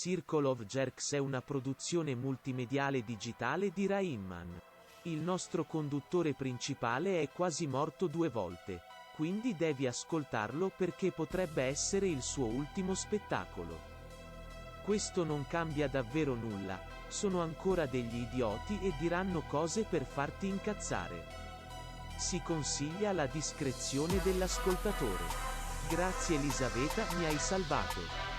Circle of Jerks è una produzione multimediale digitale di Rainman. Il nostro conduttore principale è quasi morto 2 volte, quindi devi ascoltarlo perché potrebbe essere il suo ultimo spettacolo. Questo non cambia davvero nulla, sono ancora degli idioti e diranno cose per farti incazzare. Si consiglia la discrezione dell'ascoltatore. Grazie Elisabetta, mi hai salvato.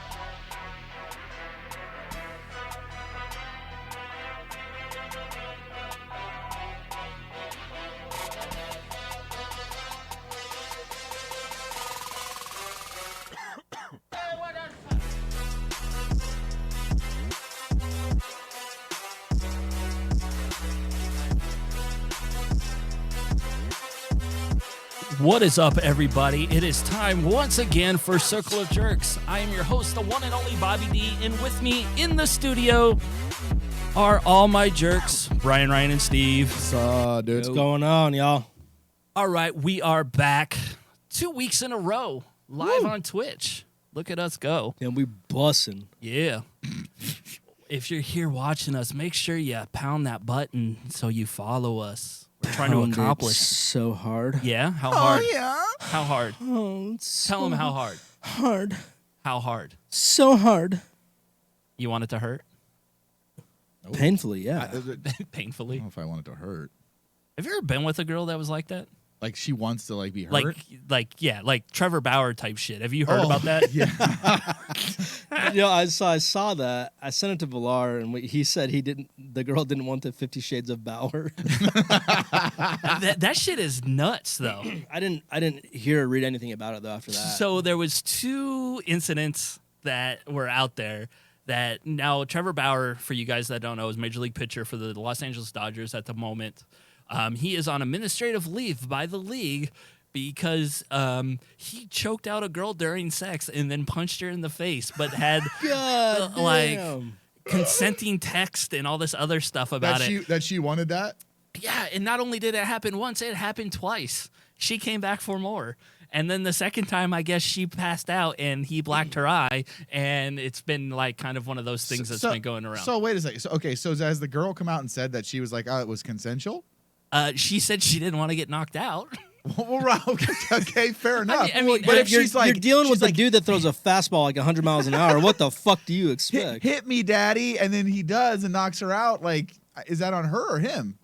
What is up, everybody? It is time once again for Circle of Jerks. I am your host, the one and only Bobby D, and with me in the studio are all my jerks, Brian, Ryan, and Steve. Dude, what's going on, y'all? All right, we are back 2 weeks in a row, live on Twitch. Look at us go. And we bussin'. Yeah. If you're here watching us, make sure you pound that button so you follow us. We're trying to accomplish so hard. Yeah? How hard? Oh, yeah. How hard? Oh, Tell them how hard. Hard. How hard? So hard. You want it to hurt? Painfully, yeah. Painfully. I don't know if I want it to hurt. Have you ever been with a girl that was like that? Like she wants to be hurt? Like Trevor Bauer type shit. Have you heard about that? Yeah. I saw that. I sent it to Villar, and he said the girl didn't want the 50 Shades of Bauer. that shit is nuts, though. I didn't hear or read anything about it though after that. So there was 2 incidents that were out there that now Trevor Bauer, for you guys that don't know, is Major League pitcher for the Los Angeles Dodgers at the moment. He is on administrative leave by the league because he choked out a girl during sex and then punched her in the face, but had consenting text and all this other stuff about it. That she wanted that? Yeah, and not only did it happen once, it happened twice. She came back for more. And then the second time, I guess she passed out and he blacked her eye, and it's been kind of one of those things that's been going around. So wait a second. So has the girl come out and said that she was like, oh, it was consensual? She said she didn't want to get knocked out. Well, right, okay, fair enough. I mean, but if you're dealing with a dude that throws a fastball 100 miles an hour, what the fuck do you expect? Hit me, daddy, and then he does and knocks her out. Is that on her or him?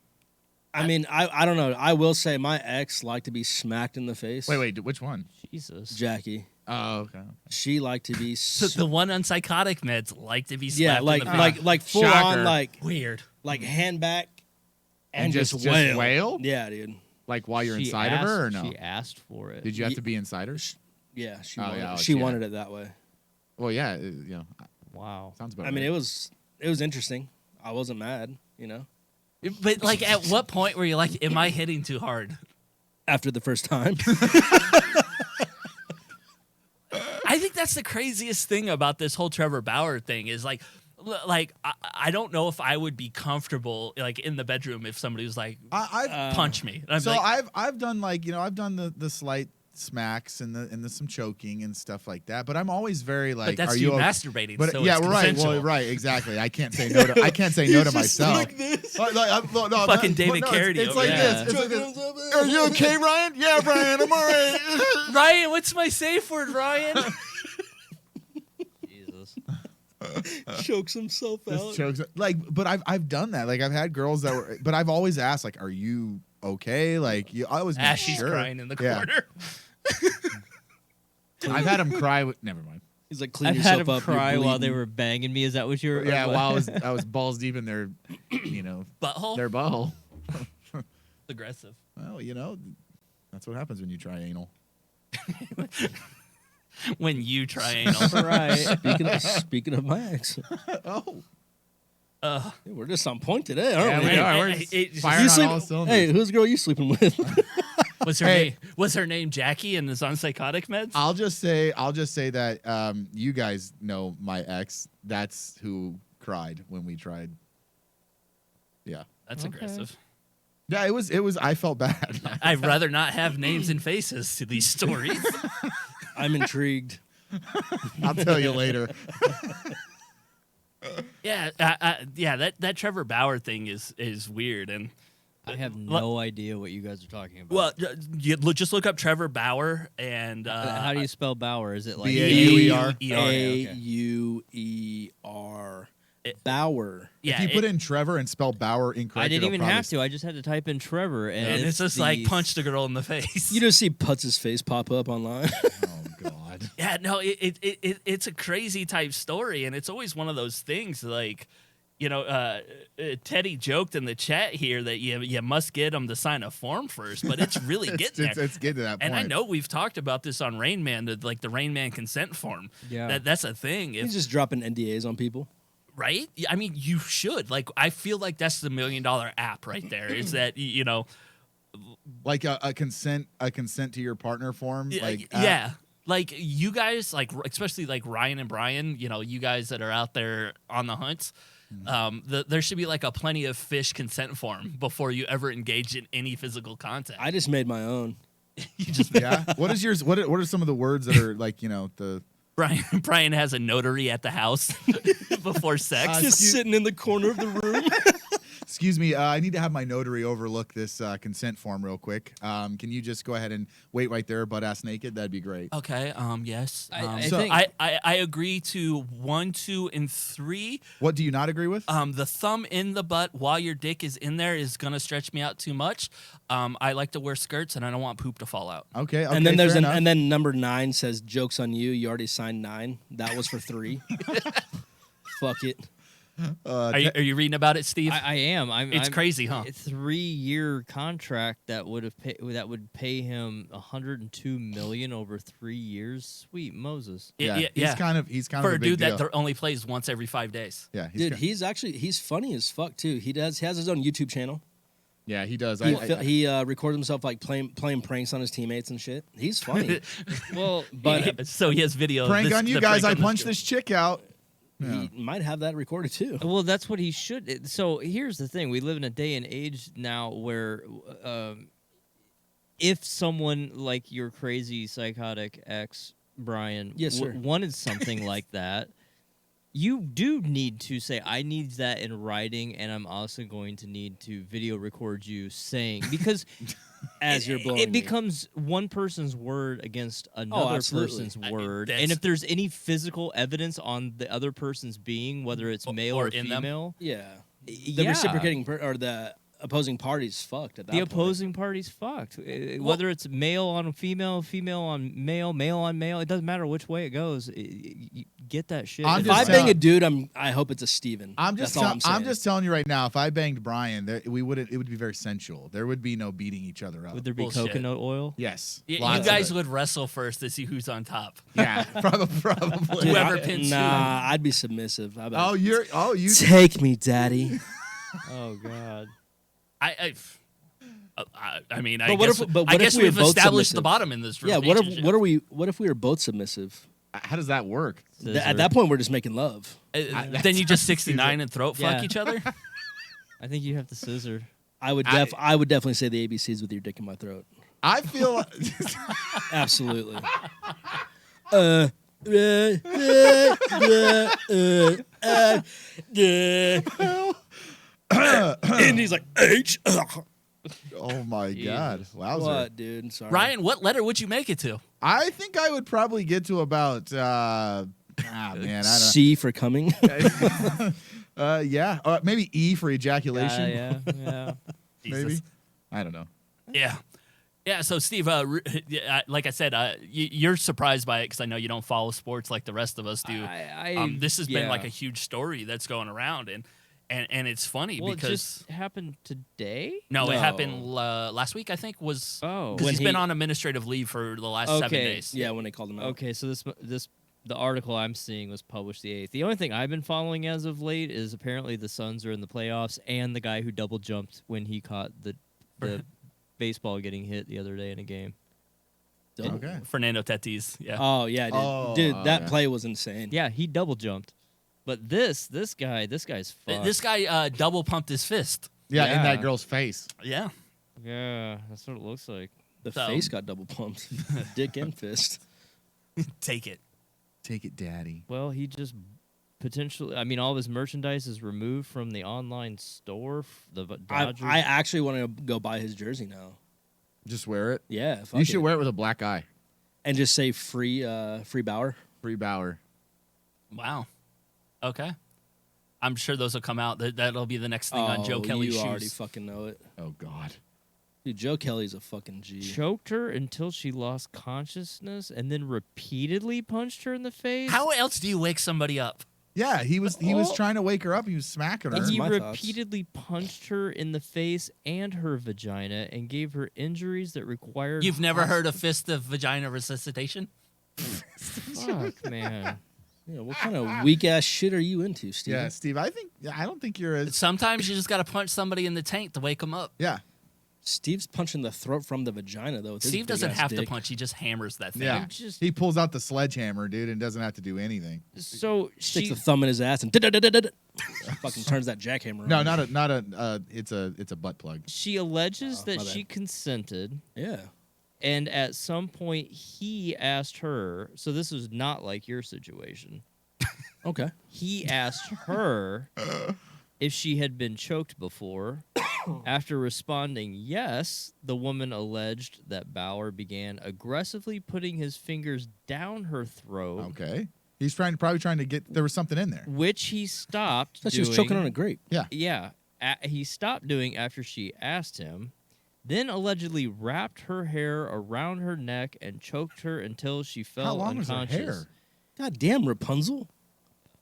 I mean, I don't know. I will say my ex liked to be smacked in the face. Wait, which one? Jesus. Jackie. Oh, okay. She liked to be the one on psychotic meds liked to be slapped in the face. like full Shocker. on weird. Hand back and just wail? Yeah, dude. Like while you're inside of her or no? She asked for it. Did you have to be inside her? Yeah, she wanted, wanted it that way. Well, yeah, Wow. sounds about I mean, it was interesting. I wasn't mad, But at what point were you like, am I hitting too hard? After the first time. I think that's the craziest thing about this whole Trevor Bauer thing is I don't know if I would be comfortable in the bedroom if somebody was punch me. I've done I've done the slight smacks and the some choking and stuff like that, but I'm always very but that's are you masturbating? But so yeah, it's right. consensual. Well, right, exactly. I can't say no to myself. Like this. Fucking David Carradine. It's like this. It's like this. Are you okay, Ryan? Yeah, Ryan, I'm all right. Ryan, what's my safe word, Ryan? Jesus. Chokes himself out. But I've done that. I've had girls that were, but I've always asked, are you okay? I always make she's sure. crying in the corner. I've had him cry. Never mind. He's like, clean I've yourself had him up. cry while they were banging me. Is that what you were? Yeah, while I was balls deep in their, Butthole. their butthole. Aggressive. Well, that's what happens when you try anal. When you try anal. Right. Speaking of my ex. Oh. Yeah, we're just on point today, aren't we? we are. We're firing on all cylinders. Hey, who's the girl you sleeping with? Was her name Jackie and is on psychotic meds? I'll just say that you guys know my ex. That's who cried when we tried. Yeah. That's aggressive. Yeah, it was. I felt bad. I'd rather not have names and faces to these stories. I'm intrigued. I'll tell you later. Yeah, that Trevor Bauer thing is weird, and I have no idea what you guys are talking about. well, just look up Trevor Bauer and How do you spell Bauer? Is it like B-A-U-E-R? Bauer. Bauer. Yeah, if you put in Trevor and spell Bauer incorrectly, I didn't even it'll have to. I just had to type in Trevor, and it's just like these- punch the girl in the face. You just see Putz's face pop up online. Oh God. Yeah, no, it's a crazy type story, and it's always one of those things like, Teddy joked in the chat here that you must get them to sign a form first, but it's really getting there. It's getting to that point. And I know we've talked about this on Rain Man, the Rain Man consent form. Yeah. That's a thing. He's just dropping NDAs on people. Right? I mean, you should. Like, I feel like that's the $1 million app right there. Is that like a consent to your partner form. Like yeah. Like you guys, like especially like Ryan and Brian, you guys that are out there on the hunts, there should be like a plenty of fish consent form before you ever engage in any physical contact. I just made my own. You just Yeah. What is yours? What are some of the words that are like the Brian has a notary at the house before sex. Just sitting in the corner of the room. Excuse me, I need to have my notary overlook this consent form real quick. Can you just go ahead and wait right there, butt ass naked? That'd be great. Okay. Yes. I So- think I agree to 1, 2, and 3. What do you not agree with? The thumb in the butt while your dick is in there is gonna stretch me out too much. I like to wear skirts and I don't want poop to fall out. Okay. and then fair enough. and then number 9 says jokes on you. You already signed 9. That was for 3. Fuck it. Are you reading about it, Steve? I am. It's crazy, huh? A 3-year contract that would pay him $102 million over 3 years. Sweet Moses. yeah, he's kind of for a a big dude deal. that only plays once every 5 days. Yeah, Dude, he's funny as fuck too. He has his own YouTube channel. yeah, he does. He records himself like playing pranks on his teammates and shit. He's funny. Well, But So he has video. prank on you guys. I punched this. this chick out. Yeah. he might have that recorded too. Well, that's what he should. So here's the thing: we live in a day and age now where, if someone like your crazy psychotic ex Brian, Yes, sir. wanted something like that, you do need to say, "I need that in writing," and I'm also going to need to video record you saying because. As you're blowing it me. becomes one person's word against another absolutely. person's I mean, word, that's- and if there's any physical evidence on the other person's being, whether it's male or or in them. female, Yeah. The yeah. reciprocating or the opposing party's fucked at that the point. opposing party's fucked. Whether it's male on female, female on male, male on male, it doesn't matter which way it goes. You get that shit. I'm If just I saying- bang a dude, I hope it's a Steven. I'm just That's all I'm saying. I'm just telling you right now. If I banged Brian, it would be very sensual. There would be no beating each other up. Would there be Bullshit. coconut oil? Yes, You lots of guys it. would wrestle first to see who's on top. Yeah, probably. Dude, Whoever pins who. Nah, I'd be submissive. How about You take me, daddy. Oh God. I mean, I But what guess, if- but I what if guess we were we've both established the submissive? bottom in this Yeah. relationship. What if we were both submissive? How does that work? At that point, we're just making love. Then you just 69 and throat fuck Yeah. each other? I think you have to scissor. I would definitely say the ABCs with your dick in my throat. I feel Absolutely. And he's like H. oh my god, wowzer! What, dude? Sorry, Ryan, what letter would you make it to? I think I would probably get to about man, I don't C for coming. know. Yeah, maybe E for ejaculation. Yeah. Maybe. Jesus. I don't know. Yeah. Yeah, so Steve, like I said, you're surprised by it because I know you don't follow sports like the rest of us do. This has been like a huge story that's going around, and it's funny Well, it because just happened today. no, it No. happened last week. I think was Oh. because When he's been he- on administrative leave for the last 7 Okay. days. Yeah, when they called him out. Okay, so the article I'm seeing was published the 8th. The only thing I've been following as of late is apparently the Suns are in the playoffs, and the guy who double jumped when he caught the baseball getting hit the other day in a game. Okay. Fernando Tatis. Yeah. Oh yeah, dude. Oh, Dude, that yeah. play was insane. Yeah, he double jumped. But this guy's fucked. This guy double pumped his fist. Yeah, in Yeah. that girl's face. Yeah. Yeah, that's what it looks like. The So- face got double pumped. Dick and fist. Take it. Take it, daddy. Well, he just potentially, I mean, all of his merchandise is removed from the online store. The Dodgers. I actually want to go buy his jersey now. Just wear it. Yeah, You should wear it with a black eye. and just say free Bauer. Free Bauer. Wow. Okay. I'm sure those will come out. That'll be the next thing on Joe Kelly's you shoes. already fucking know it. Oh God. Dude, Joe Kelly's a fucking G. Choked her until she lost consciousness and then repeatedly punched her in the face. How else do you wake somebody up? Yeah, he was trying to wake her up. He was smacking her. And he my thoughts. repeatedly punched her in the face and her vagina and gave her injuries that required. You've never heard of fist of vagina resuscitation? Fuck, man. Yeah, what kind of weak ass shit are you into, Steve? Yeah, Steve. I don't think you're as. Sometimes you just got to punch somebody in the tank to wake them up. Yeah. Steve's punching the throat from the vagina though. with his Steve doesn't big-ass have to dick. punch. He just hammers that thing. Yeah. Just- He pulls out the sledgehammer, dude, and doesn't have to do anything. So Sticks she the thumb in his ass and fucking turns that jackhammer No, on. not a. It's a butt plug. she alleges that my bad. she consented, Yeah. and at some point he asked her. So this was not like your situation. Okay. He asked her if she had been choked before. After responding yes, the woman alleged that Bauer began aggressively putting his fingers down her throat, Okay. He's probably trying to get. There was something in there. which he stopped Thought doing. she was choking on a grape. Yeah, he stopped doing after she asked him, then allegedly wrapped her hair around her neck and choked her until she fell How long was her unconscious. hair? God damn, Rapunzel.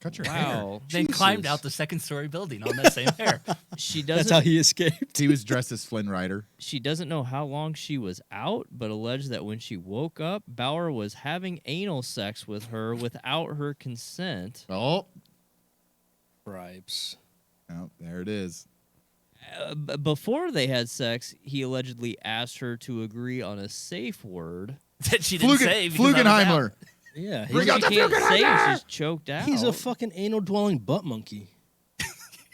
Cut your hair. Wow. Then climbed out the second-story building on that same hair. She That's how doesn't he escaped. He was dressed as Flynn Rider. she doesn't know how long she was out, but alleged that when she woke up, Bauer was having anal sex with her without her consent. Oh, Stripes. oh, there it is. Before they had sex, he allegedly asked her to agree on a safe word. That she didn't say. because I was out. Flugenheimer. Yeah. Bring He's, out She the can't say Flugenheimer! she's choked out. he's a fucking anal dwelling butt monkey.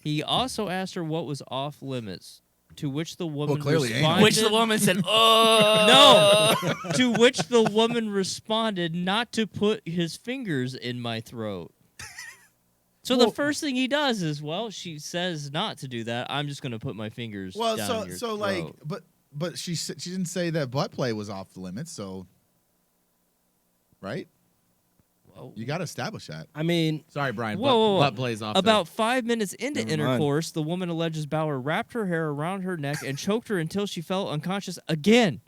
He also asked her what was off limits, to which the woman clearly anal. responded. Which the woman said, oh. No, to which the woman responded not to put his fingers in my throat. So the first thing he does is, well, she says not to do that. I'm just going to put my fingers Well, down your so like, throat. but she didn't say that butt play was off the limits. So, right? Whoa. You got to establish that. I mean, Sorry, Brian. Whoa, butt plays off. About 5 minutes into Never mind. intercourse, the woman alleges Bauer wrapped her hair around her neck and choked her until she fell unconscious again.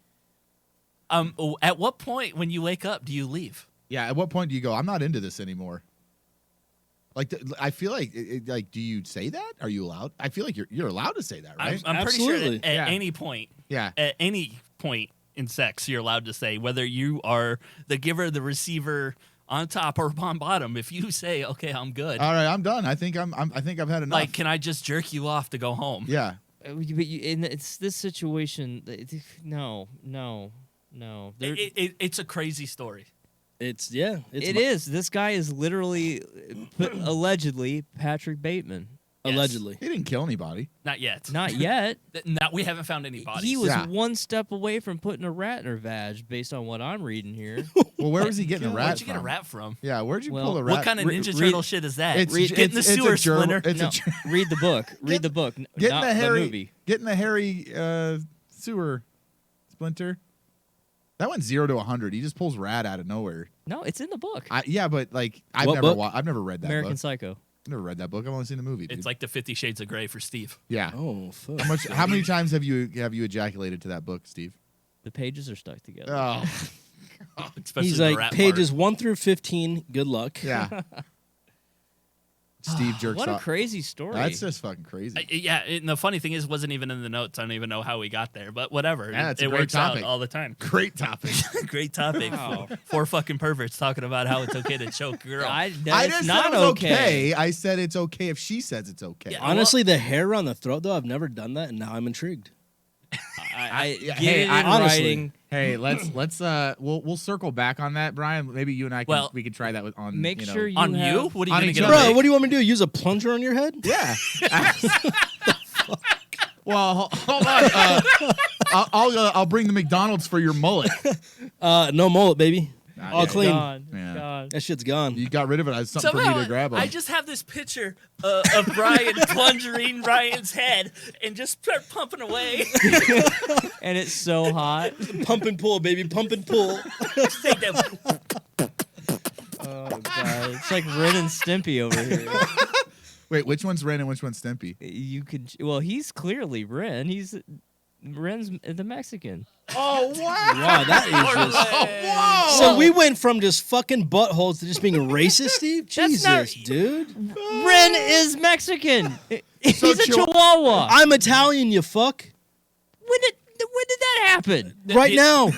At what point when you wake up do you leave? Yeah. At what point do you go? I'm not into this anymore. Like, I feel like, like, do you say that? Are you allowed? I feel like you're allowed to say that, right? I'm pretty sure Absolutely. at Yeah. any point, Yeah. at any point in sex, you're allowed to say whether you are the giver, the receiver, on top or on bottom. If you say, "Okay, I'm good," All right, I'm done. I think I think I've had enough. like, can I just jerk you off to go home? Yeah. But in it's this situation, no. It's a crazy story. it's It is. This guy is literally, allegedly, Patrick Bateman. Yes. allegedly. He didn't kill anybody. Not yet. Not yet. We haven't found any bodies. He was Yeah. one step away from putting a rat in her vag, based on what I'm reading here. Well, where was he getting a rat Where'd you from? get a rat from? Yeah, where'd you Well, pull a rat? What kind of Ninja read- Turtle shit is that? It's Get in the sewer, Splinter. It's No, a read the book. Read the book. get Not in the hairy movie. Get in the hairy sewer, Splinter. That went 0 to 100. He just pulls rat out of nowhere. No, it's in the book. Yeah, but like I've What never book? I've never read that American book. Psycho. I've never read that book. I've only seen the movie. Dude. It's like the 50 Shades of Grey for Steve. yeah. Oh fuck. How many times have you ejaculated to that book, Steve? The pages are stuck together. Oh, Especially He's the like rat pages 1 through 15. Good luck. yeah. Steve jerks What a off. crazy story. That's just fucking crazy. part. Yeah, and the funny thing is, it wasn't even in the notes. I don't even know how we got there, but whatever. Yeah, it's a it great works topic. out all the time. Great topic. Great topic. Wow. Four fucking perverts talking about how it's okay to choke a girl. I I didn't not say it was okay. I said it's okay if she says it's okay. Yeah. Honestly, the hair around the throat though, I've never done that, and now I'm intrigued. I Yeah, get hey, it in honestly- writing. Hey, let's we'll circle back on that, Brian. Maybe you and I can Well, we could try that on Make you know. sure you on have, you? What are you on gonna each get other. on Bro, me? what do you want me to do? Use a plunger on your head? Yeah. Well, hold on. I'll bring the McDonald's for your mullet. No mullet, baby. All yeah. clean. Gone. Yeah. Gone. That shit's gone. You got rid of it. I had something for Somehow, me to grab on. I just have this picture of Brian plunging Ryan's head and just start pumping away. And it's so hot. Pump and pull, baby. Pump and pull. Take that. Oh god, it's like Ren and Stimpy over here. Wait, which one's Ren and which one's Stimpy? You could. Well, he's clearly Ren. Ren's the Mexican. Oh, wow. Wow, that is just. Whoa. So we went from just fucking buttholes to just being racist, Steve? That's Jesus, not- dude. Ren is Mexican. He's So a Chihuahua. I'm Italian, you fuck. When did that happen? Right now.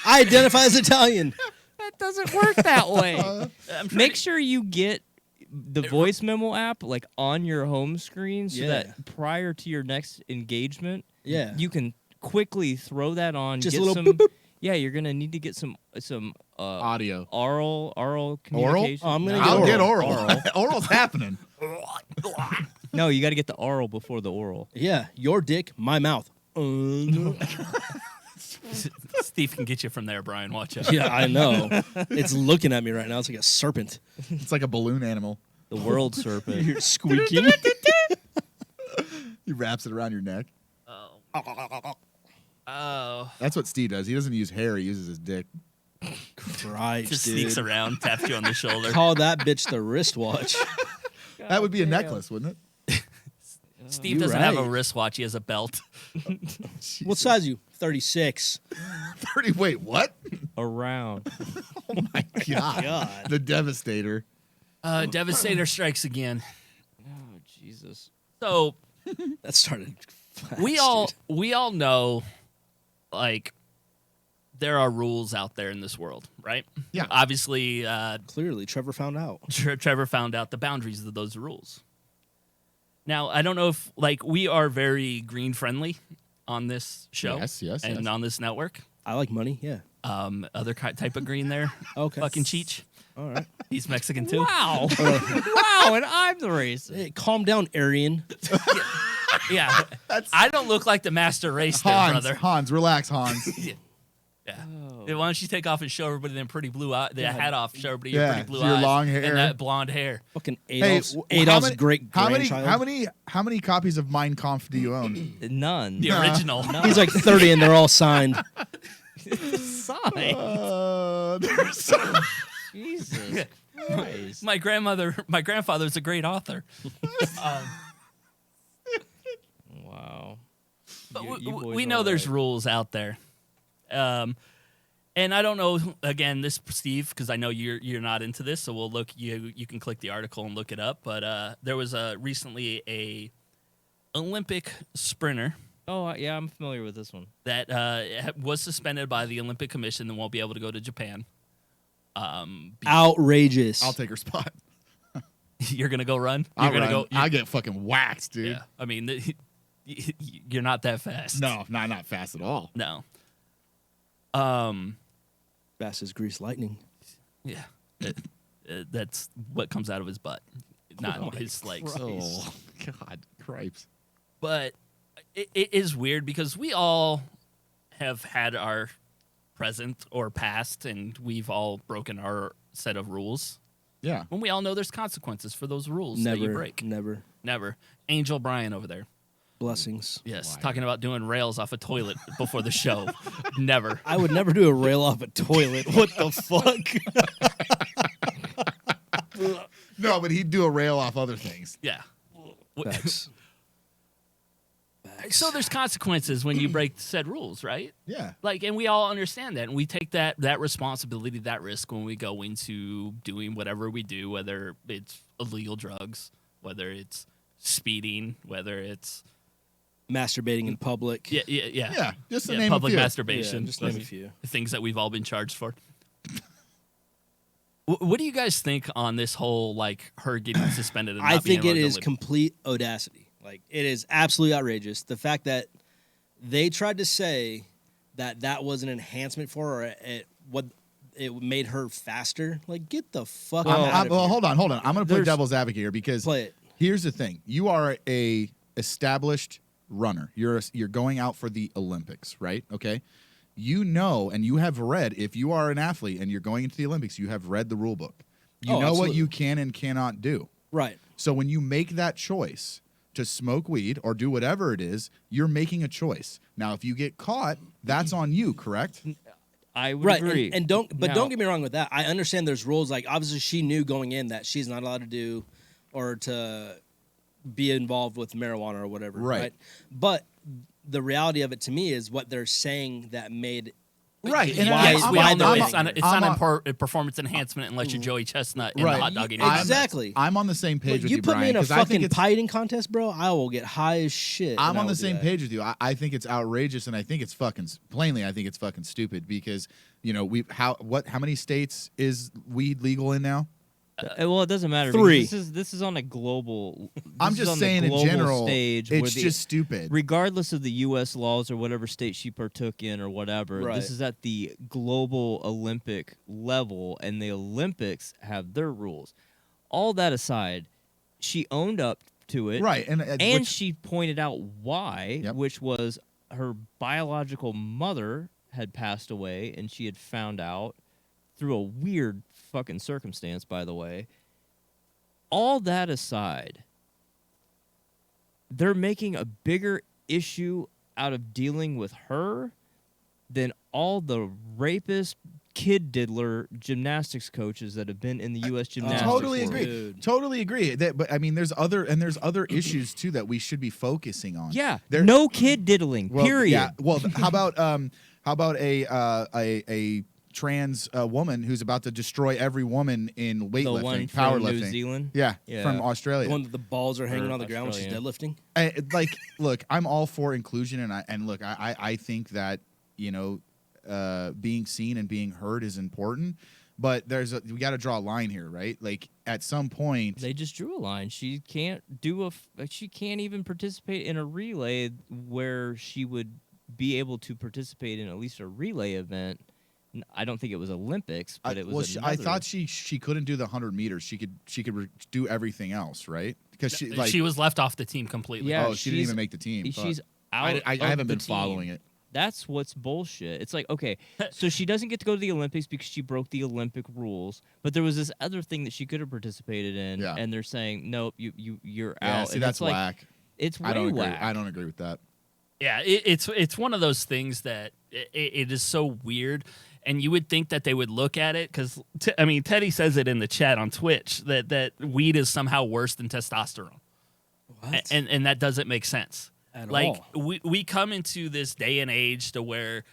I identify as Italian. That doesn't work that way. I'm trying Make sure you get the voice memo app like on your home screen so Yeah. that prior to your next engagement, Yeah. you can quickly throw that on. Just get a little some, boop, boop. Yeah, you're gonna need to get some Audio. oral communication. Oh, I'm gonna No, get I'll get oral. oral. Oral's happening. No, you got to get the oral before the oral. Yeah, your dick, my mouth. Steve can get you from there, Brian. Watch out. Yeah, I know. It's looking at me right now. It's like a serpent. It's like a balloon animal. The world serpent. You're squeaking. He wraps it around your neck. Oh. That's what Steve does. He doesn't use hair. He uses his dick. Christ, Just dude. sneaks around, taps you on the shoulder. Call that bitch the wristwatch. That would be a necklace, wouldn't it? Steve You're doesn't have a right. wristwatch. He has a belt. What size are you? 36. 30. Wait, what? Around. Oh my God. God. The Devastator. Devastator strikes again. Oh Jesus. So That started fast, we dude. all know, like, there are rules out there in this world, right? Yeah. Obviously, Clearly, Trevor found out. Trevor found out the boundaries of those rules. Now, I don't know if, like, we are very green friendly on this show. Yes, and yes. on this network. I like money, yeah. Other type of green there. Okay. Fucking Cheech. All right. He's Mexican too. Wow. Wow, and I'm the racist. Hey, calm down, Aryan. Yeah. I don't look like the master race there, brother. Hans, relax, Hans. Yeah. Oh. Why don't you take off and show everybody them pretty blue eyes, the hat off, show everybody your Yeah, pretty blue your eyes long hair. and that blonde hair. Fucking Hey, Adolf's great how grandchild. many copies of Mein Kampf do you own? None. The original. He's like 30 and they're all signed. Sign. There's so Jesus Christ. My grandfather's a great author. Wow. But You boys we are know there's right. rules out there. And I don't know, again, this, Steve, because I know you're not into this, so we'll look. You can click the article and look it up. But there was recently a Olympic sprinter Oh, yeah, I'm familiar with this one. that was suspended by the Olympic Commission and won't be able to go to Japan. Outrageous. I'll take her spot. You're gonna go run. You're I'll gonna run. go. I get fucking waxed, dude. Yeah, I mean, you're not that fast. No, not fast at all. No. Fast as grease lightning. Yeah. That's what comes out of his butt, not his legs. Oh, God, cripes. But it is weird because we all have had our present or past, and we've all broken our set of rules. Yeah. When we all know there's consequences for those rules that you Never. break. Never. Never. Angel Brian over there. Blessings. Yes, Why? talking about doing rails off a toilet before the show. Never. I would never do a rail off a toilet. What the fuck? No, but he'd do a rail off other things. Yeah. Facts. So there's consequences when you break said rules, right? Yeah. Like, and we all understand that, and we take that responsibility, that risk when we go into doing whatever we do, whether it's illegal drugs, whether it's speeding, whether it's Masturbating in public. yeah, Yeah. Just to name public a few. masturbation, Yeah, just name a few. things that we've all been charged for. What do you guys think on this whole, like, her getting suspended? And I not being think able it to is go live? complete audacity. Like, it is absolutely outrageous. The fact that they tried to say that was an enhancement for her, or it made her faster. Like, get the fuck out of Well, here. hold on. I'm going to play There's- devil's advocate here because Play it. here's the thing: you are a established runner. You're going out for the Olympics, right? Okay. you know, and you have read, if you are an athlete and you're going into the Olympics, you have read the rule book. You know absolutely. what you can and cannot do. Right. So when you make that choice to smoke weed or do whatever it is, you're making a choice. Now, if you get caught, that's on you, correct? I would agree. And don't get me wrong with that. I understand there's rules. Like, obviously, she knew going in that she's not allowed to do or to be involved with marijuana or whatever. Right. But the reality of it to me is what they're saying that made. Right. And Why- Yes, we why all know they're it's not a performance enhancement unless you're Joey Chestnut in Right. the hot dog eating Exactly. I'm on the same page But with you you, put Brian. me in a 'cause I think fucking it's- pie eating contest, bro, I will get high as shit. I'm and I on the will do same that. page with you. I think it's outrageous, and I think it's fucking plainly. I think it's fucking stupid because how many states is weed legal in now? Well, it doesn't matter. 3. Because this is on a global. I'm this is just on the saying in global general, stage where it's just stupid. regardless of the U.S. laws or whatever state she partook in or whatever. Right. This is at the global Olympic level, and the Olympics have their rules. All that aside, she owned up to it, Right, and which- she pointed out why, Yep. which was her biological mother had passed away, and she had found out through a weird fucking circumstance, by the way. All that aside, they're making a bigger issue out of dealing with her than all the rapist, kid diddler gymnastics coaches that have been in the U.S. gymnastics totally world. agree. Dude. Totally agree. But I mean, there's other issues too that we should be focusing on. Yeah, There- no kid diddling. Well, period. Yeah. Well, how about a trans woman who's about to destroy every woman in The one weightlifting, from powerlifting? New Zealand. Yeah, Yeah. from Australia. The one that the balls are hanging Or on the ground when she's Australia. deadlifting. Look, I'm all for inclusion, and I think that being seen and being heard is important, but we got to draw a line here, right? Like at some point, They just drew a line. She can't she can't even participate in a relay where she would be able to participate in at least a relay event. I don't think it was Olympics, but it was. I thought she couldn't do the 100 meters. She could do everything else, right? Because she was left off the team completely. Yeah, she didn't she's- even make the team. she's Fuck. out. I of haven't the been following team. it. That's what's bullshit. It's like, okay, so she doesn't get to go to the Olympics because she broke the Olympic rules, but there was this other thing that she could have participated in, Yeah. and they're saying, nope, you're Yeah, out. see, And that's it's like, whack. It's way I don't agree. whack. I don't agree with that. Yeah, it's one of those things that it is so weird, and you would think that they would look at it because Teddy says it in the chat on Twitch that weed is somehow worse than testosterone, What? and that doesn't make sense. At Like all. we come into this day and age to where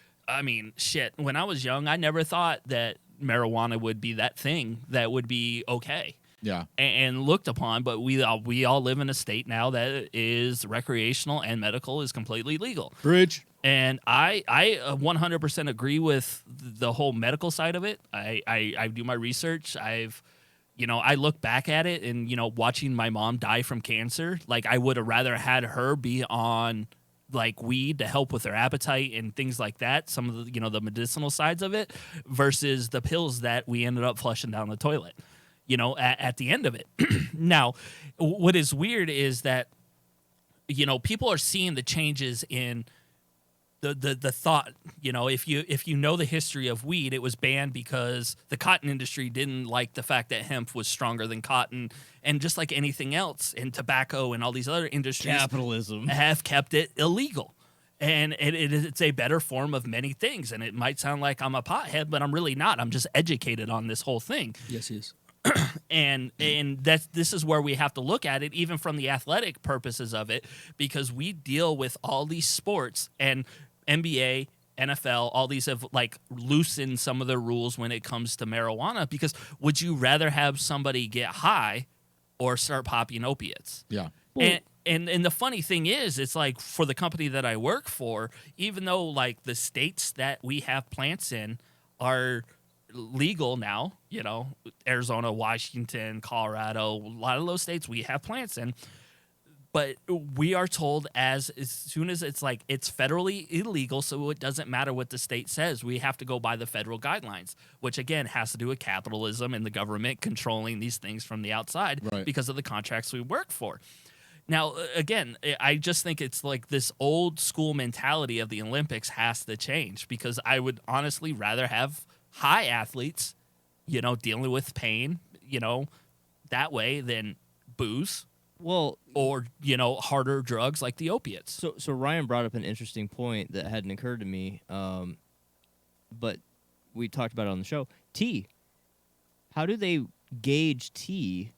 shit. When I was young, I never thought that marijuana would be that thing that would be okay. Yeah. And looked upon, but we all live in a state now that is recreational and medical is completely legal. Bridge. And I 100% agree with the whole medical side of it. I do my research. I look back at it and, watching my mom die from cancer, like I would have rather had her be on like weed to help with her appetite and things like that. Some of the, the medicinal sides of it versus the pills that we ended up flushing down the toilet, at the end of it. Now, what is weird is that, people are seeing the changes in the thought. If you know the history of weed, it was banned because the cotton industry didn't like the fact that hemp was stronger than cotton, and just like anything else, and tobacco and all these other industries Capitalism. have kept it illegal. And it's a better form of many things. And it might sound like I'm a pothead, but I'm really not. I'm just educated on this whole thing. Yes, he is. And this is where we have to look at it, even from the athletic purposes of it, because we deal with all these sports, and NBA, NFL, all these have like loosened some of the rules when it comes to marijuana. Because would you rather have somebody get high or start popping opiates? Yeah. And the funny thing is, it's like for the company that I work for, even though like the states that we have plants in are legal now, Arizona, Washington, Colorado, a lot of those states we have plants in, but we are told as soon as it's like it's federally illegal, so it doesn't matter what the state says, we have to go by the federal guidelines, which again has to do with capitalism and the government controlling these things from the outside Right. because of the contracts we work for. Now, again, I just think it's like this old school mentality of the Olympics has to change, because I would honestly rather have high athletes, dealing with pain, that way than booze. Well, or harder drugs like the opiates. So Ryan brought up an interesting point that hadn't occurred to me, but we talked about it on the show. Tea. How do they gauge tea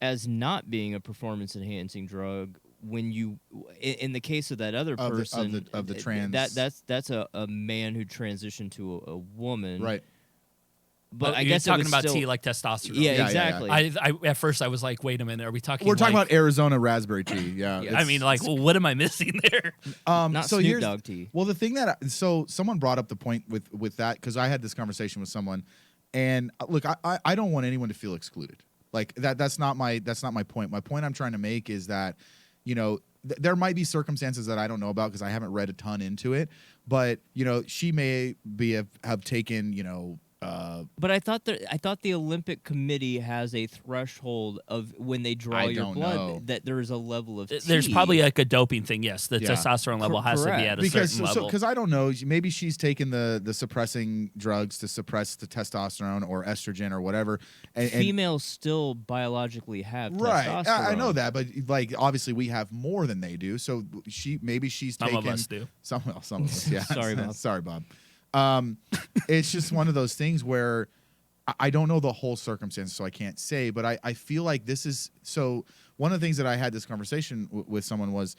as not being a performance-enhancing drug when you, in the case of that other person, of the trans, that's a man who transitioned to a woman, right? But I you're guess talking it was about still, tea like testosterone. Yeah, exactly. I at first I was like, wait a minute, are we talking? We're talking about Arizona raspberry tea. Yeah, I mean, like, well, what am I missing there? Not so Snoop Dogg tea. Well, the thing so someone brought up the point with that, because I had this conversation with someone, and look, I don't want anyone to feel excluded. Like that's not my point. My point I'm trying to make is that, there might be circumstances that I don't know about because I haven't read a ton into it, but she may have taken But I thought the Olympic Committee has a threshold of when they draw your blood that there is a level of tea. There's probably like a doping thing. Yes, the testosterone level has to be at a certain level. Because I don't know, maybe she's taken the suppressing drugs to suppress the testosterone or estrogen or whatever. And females still biologically have right. testosterone. I know that, but like obviously we have more than they do. So she's some taken of us do. Some of us, yeah. Sorry, Bob. Sorry, Bob. It's just one of those things where I don't know the whole circumstance, so I can't say, but I feel like this is, so one of the things that I had this conversation with someone was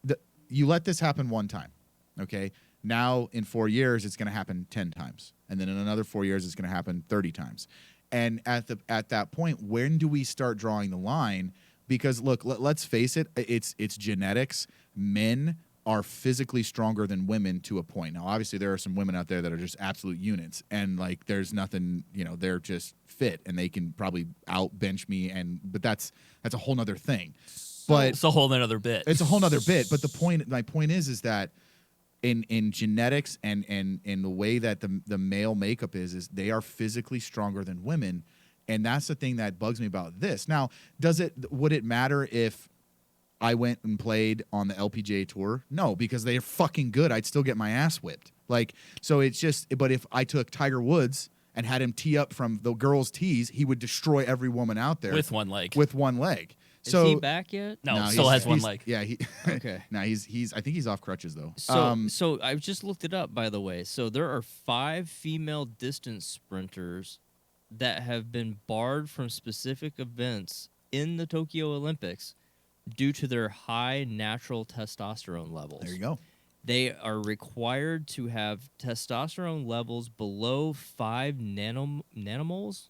that you let this happen one time, okay? Now in 4 years, it's going to happen 10 times. And then in another 4 years, it's going to happen 30 times. And at that point, when do we start drawing the line? Because look, let's face it, it's genetics. Men are physically stronger than women to a point. Now, obviously, there are some women out there that are just absolute units, and like there's nothing, they're just fit and they can probably out bench me, but that's a whole nother thing. But it's a whole other bit. It's a whole other bit. But my point is that in genetics and in the way that the male makeup is they are physically stronger than women, and that's the thing that bugs me about this. Now, would it matter if I went and played on the LPGA tour? No, because they're fucking good. I'd still get my ass whipped. Like, so it's just, but if I took Tiger Woods and had him tee up from the girls' tees, he would destroy every woman out there. With one leg. Is he back yet? No, still has one leg. Yeah. Okay. Now he's I think he's off crutches though. So I've just looked it up, by the way. So there are 5 female distance sprinters that have been barred from specific events in the Tokyo Olympics due to their high natural testosterone levels. There you go. They are required to have testosterone levels below 5 nanomoles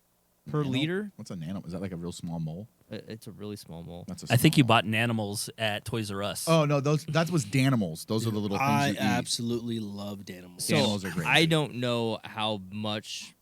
per liter. What's a nano? Is that like a real small mole? It's a really small mole. I think you bought Nanimals at Toys R Us. Oh no, that was Danimals. Those are the little things I you eat. absolutely love Danimals. So Danimals are great. I don't know how much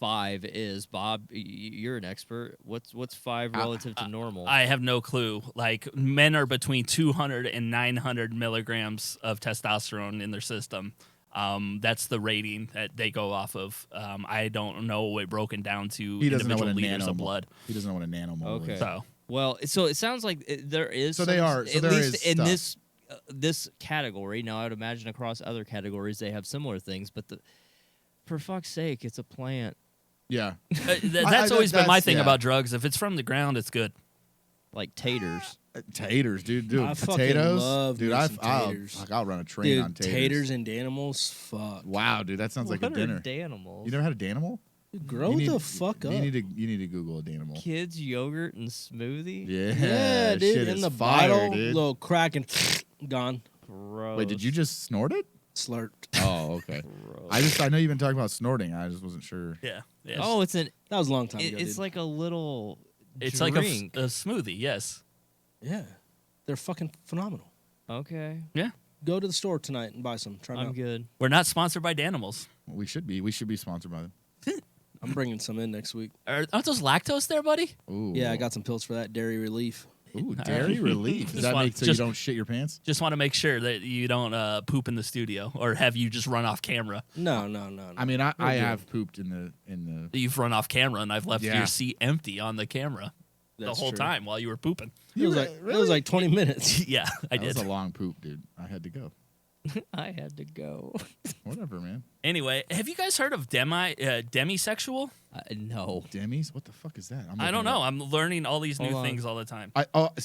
5 is. Bob, you're an expert. What's 5 relative to normal? I have no clue. Like, men are between 200 and 900 milligrams of testosterone in their system. That's the rating that they go off of. I don't know it broken down to individual liters of blood. He doesn't know what a nanomole is. So, well, so it sounds like there is. So they are. So at there least is in stuff. this category. Now, I would imagine across other categories they have similar things, but for fuck's sake, it's a plant. Yeah. That's always been my thing about drugs. If it's from the ground, it's good. Like taters. Taters, dude. I fucking Potatoes. love dude, me some taters. I'll run a train on taters. Taters and Danimals, fuck. Wow, dude, that sounds like a dinner. Danimals? You never had a Danimal? Grow the fuck up. You need to Google a Danimal. Kids yogurt and smoothie. Yeah, dude. Shit In is the fire, bottle, dude. little crack and gone. Gross. Wait, did you just snort it? Slurped. Oh, okay. Gross. I know you've been talking about snorting. I just wasn't sure. Yeah. Oh, it's That was a long time ago. It's dude. like a little. It's drink. like a smoothie, yes. Yeah, they're fucking phenomenal. Okay, Yeah. Go to the store tonight and buy some. Try them I'm out. good. We're not sponsored by Danimals. We should be. We should be sponsored by them. I'm bringing some in next week. Aren't those lactose there, buddy? Ooh. Yeah, I got some pills for that dairy relief. Ooh, dairy relief. Does that make so you don't shit your pants? Just want to make sure that you don't poop in the studio, or have you just run off camera? No. I mean, I good. have pooped in the. You've run off camera, and I've left Yeah. your seat empty on the camera. the That's whole true. time while you were pooping. It was like 20 minutes. Yeah, I That did. was a long poop, dude. I had to go. I had to go. Whatever, man. Anyway, have you guys heard of demisexual? No. Demis? What the fuck is that? I don't know. I'm learning all these new Hold on. things all the time.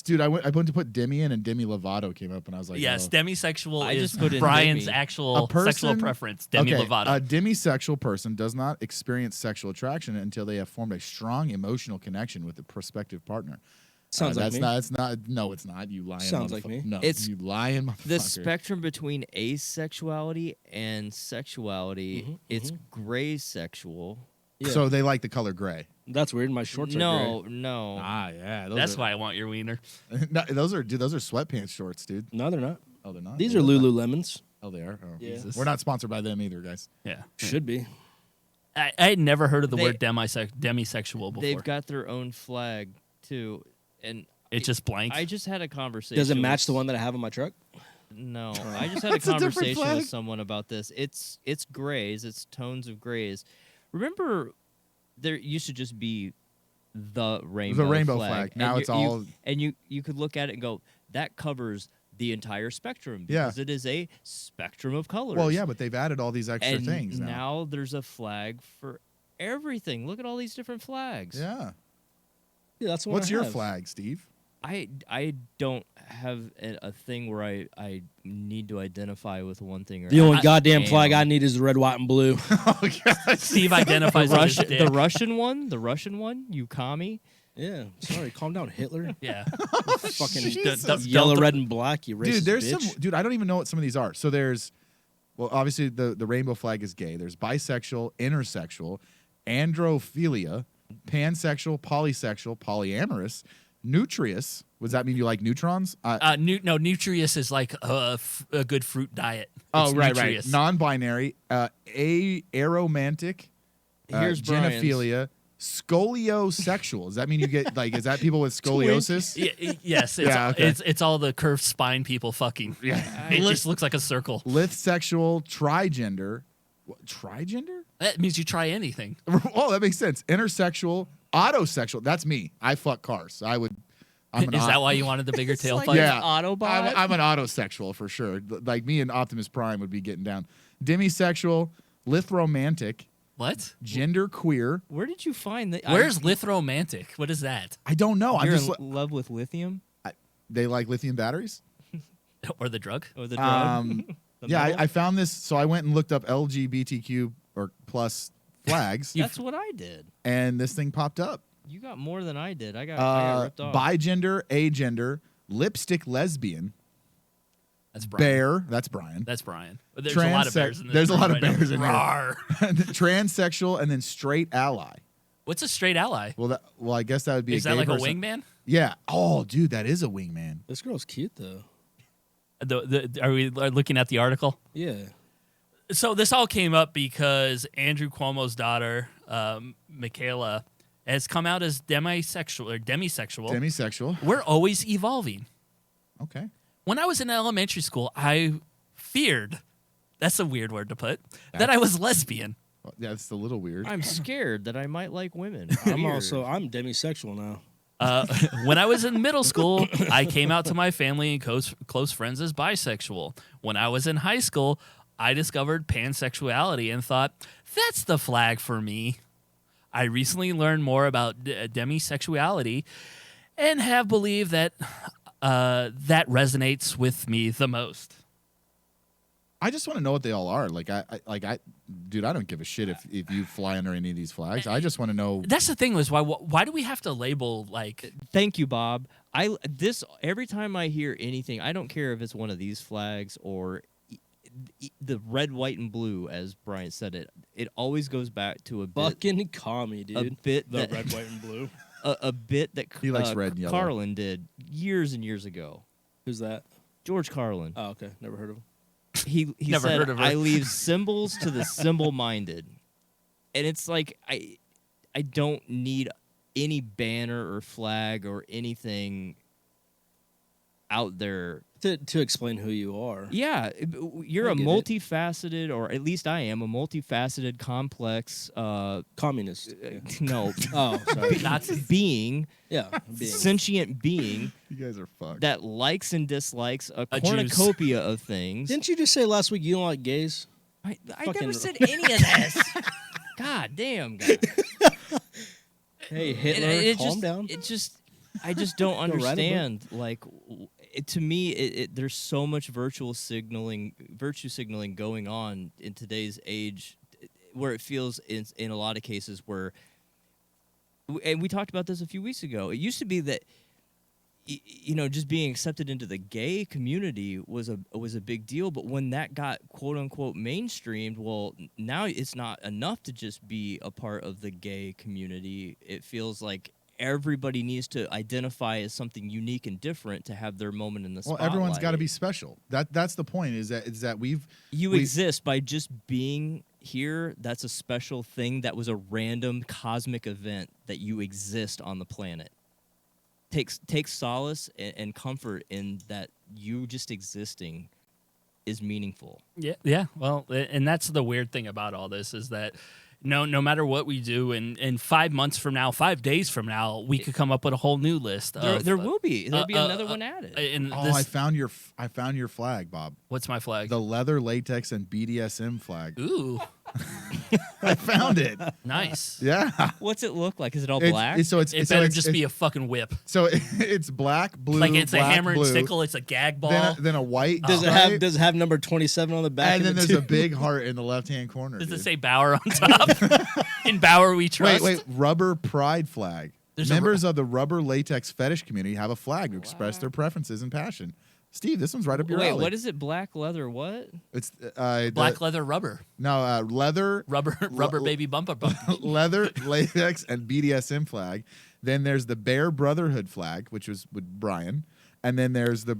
Dude, I went to put Demi in, and Demi Lovato came up, and I was like, Yes, oh. demisexual I is just put in Brian's demi. actual A person- sexual preference. Demi Okay, Lovato. a demisexual person does not experience sexual attraction until they have formed a strong emotional connection with a prospective partner. Sounds like me. That's not. No, it's not. You lying. Sounds like me. No, It's you lying motherfucker. The spectrum between asexuality and sexuality, it's gray sexual. Yeah. So they like the color gray. That's weird. My shorts are No, gray. no. Yeah. That's why I want your wiener. No, those are sweatpants shorts, dude. No, they're not. Oh, they're not. These They are look like- Lululemons. Oh, they are. Oh, Yeah. Jesus. We're not sponsored by them either, guys. Yeah. Should be. I had never heard of the They- word demisexual before. They've got their own flag too, and It's just blank. I just had a conversation. Does it match with- the one that I have on my truck? No, I just had a That's a different conversation flag. with someone about this. It's grays. It's tones of grays. Remember, there used to just be the rainbow flag. And Now it's all- you could look at it and go, that covers the entire spectrum Yeah. because it is a spectrum of colors. Well, yeah, but they've added all these extra and things now. now there's a flag for everything. Look at all these different flags. Yeah. Yeah, that's the one What's I your have. flag, Steve? I don't have a thing where I need to identify with one thing or The only I goddamn am. flag I need is the red, white, and blue. Oh, God. Steve identifies the, as Russian, dick. the Russian one, you commie. Yeah. Sorry, calm down, Hitler. Yeah. Fucking Jesus. yellow, Delta- red, and black. You racist Dude, there's bitch. some. Dude, I don't even know what some of these are. So there's, well, obviously the rainbow flag is gay. There's bisexual, intersexual, androphilia, pansexual, polysexual, polyamorous, nutrius. Does that mean you like neutrons? Nutrius is like a good fruit diet. It's Right. nutrius. Non-binary, aromantic, Here's Brian's. genophilia, scoliosexual. Does that mean you get like? Is that people with scoliosis? Yes, Yeah, okay. it's all the curved spine people fucking. Yeah. It just looks like a circle. Lithsexual, trigender. What, trigender? That means you try anything. Oh, that makes sense. Intersexual, autosexual. That's me. I fuck cars. I'm an Is that why you wanted the bigger tailpipe? like- Yeah, Autobot? I'm an autosexual for sure. Like me and Optimus Prime would be getting down. Demisexual, lithromantic, What? gender queer. Where did you find that? Where's lithromantic? What is that? I don't know. I'm You're just. in love with lithium They like lithium batteries. Or the drug? or the drug? The Yeah, metal? I found this. So I went and looked up LGBTQ or plus flags, That's what I did. and this thing popped up. You got more than I did. I got ripped off. Bigender, agender, lipstick lesbian, That's Brian. bear. That's Brian. That's Brian. There's a lot of bears in this. There's a room lot of right now. bears in here. Rawr. Transsexual, and then straight ally. What's a straight ally? Well, I guess that would be. Is a that gay like person. a wingman? Yeah. Oh, dude, that is a wingman. This girl's cute though. Are we looking at the article? Yeah. So this all came up because Andrew Cuomo's daughter, Michaela, has come out as demisexual. Demisexual. We're always evolving. Okay. When I was in elementary school, I feared, that's a weird word to put, that I was lesbian. Well, yeah, it's a little weird. I'm scared that I might like women. I'm Weird. I'm demisexual now. When I was in middle school, I came out to my family and close friends as bisexual. When I was in high school, I discovered pansexuality and thought, that's the flag for me. I recently learned more about demisexuality and have believed that that resonates with me the most. I just want to know what they all are. Dude, I don't give a shit if you fly under any of these flags. I just want to know. That's the thing was why do we have to label like Thank you, Bob. Every time I hear anything, I don't care if it's one of these flags or the red, white, and blue, as Brian said it. It always goes back to a bit, Fucking commie, dude. a bit The that red, white, and blue. a bit that He likes red and yellow. Carlin did years and years ago. Who's that? George Carlin. Oh, okay. Never heard of him. He Never said, heard of her. I leave symbols to the symbol-minded. And it's like, I don't need any banner or flag or anything out there. To explain who you are. Yeah, you're I a get it. multifaceted, or at least I am a multifaceted, complex. Communist. No, Oh, sorry. Nazis. being, Yeah. Being. sentient being You guys are fucked. that likes and dislikes a A cornucopia of things. Didn't you just say last week you don't like gays? I fucking- never said any of this. God damn, guys. Hey, Hitler, It calm just, down. It just, I just don't Go write a book. understand. Like, to me, there's so much virtue signaling going on in today's age, where it feels in a lot of cases where, and we talked about this a few weeks ago. It used to be that, you know, just being accepted into the gay community was a big deal. But when that got quote unquote mainstreamed, well, now it's not enough to just be a part of the gay community. It feels like everybody needs to identify as something unique and different to have their moment in the spotlight. Well, everyone's got to be special. That's the point. Is that we exist by just being here. That's a special thing. That was a random cosmic event that you exist on the planet. Take solace and comfort in that you just existing is meaningful. Yeah. Well, and that's the weird thing about all this is that no matter what we do, in 5 months from now, 5 days from now, we could come up with a whole new list. There will be. There'll be another one added. And I found your flag, Bob. what's my flag? The leather, latex, and BDSM flag. Ooh, I found it. nice. Yeah. What's it look like? Is it all It's- black? It better just be a fucking whip. So it's black, blue, Like it's a black, hammer blue, and sickle. It's a gag ball. then a white. Does stripe, it have number 27 on the back? and of then it there's too? a big heart in the left-hand corner. Does it dude. say Bauer on top? In Bauer we trust. Wait, rubber pride flag. There's a Members of the rubber latex fetish community have a flag to express their preferences and passion. Steve, this one's right up your Wait, alley. what is it? Black leather? What? It's Black leather rubber. leather, Rubber baby bumper bumper. leather, latex, and BDSM flag. Then there's the Bear Brotherhood flag, which was with Brian. And then there's the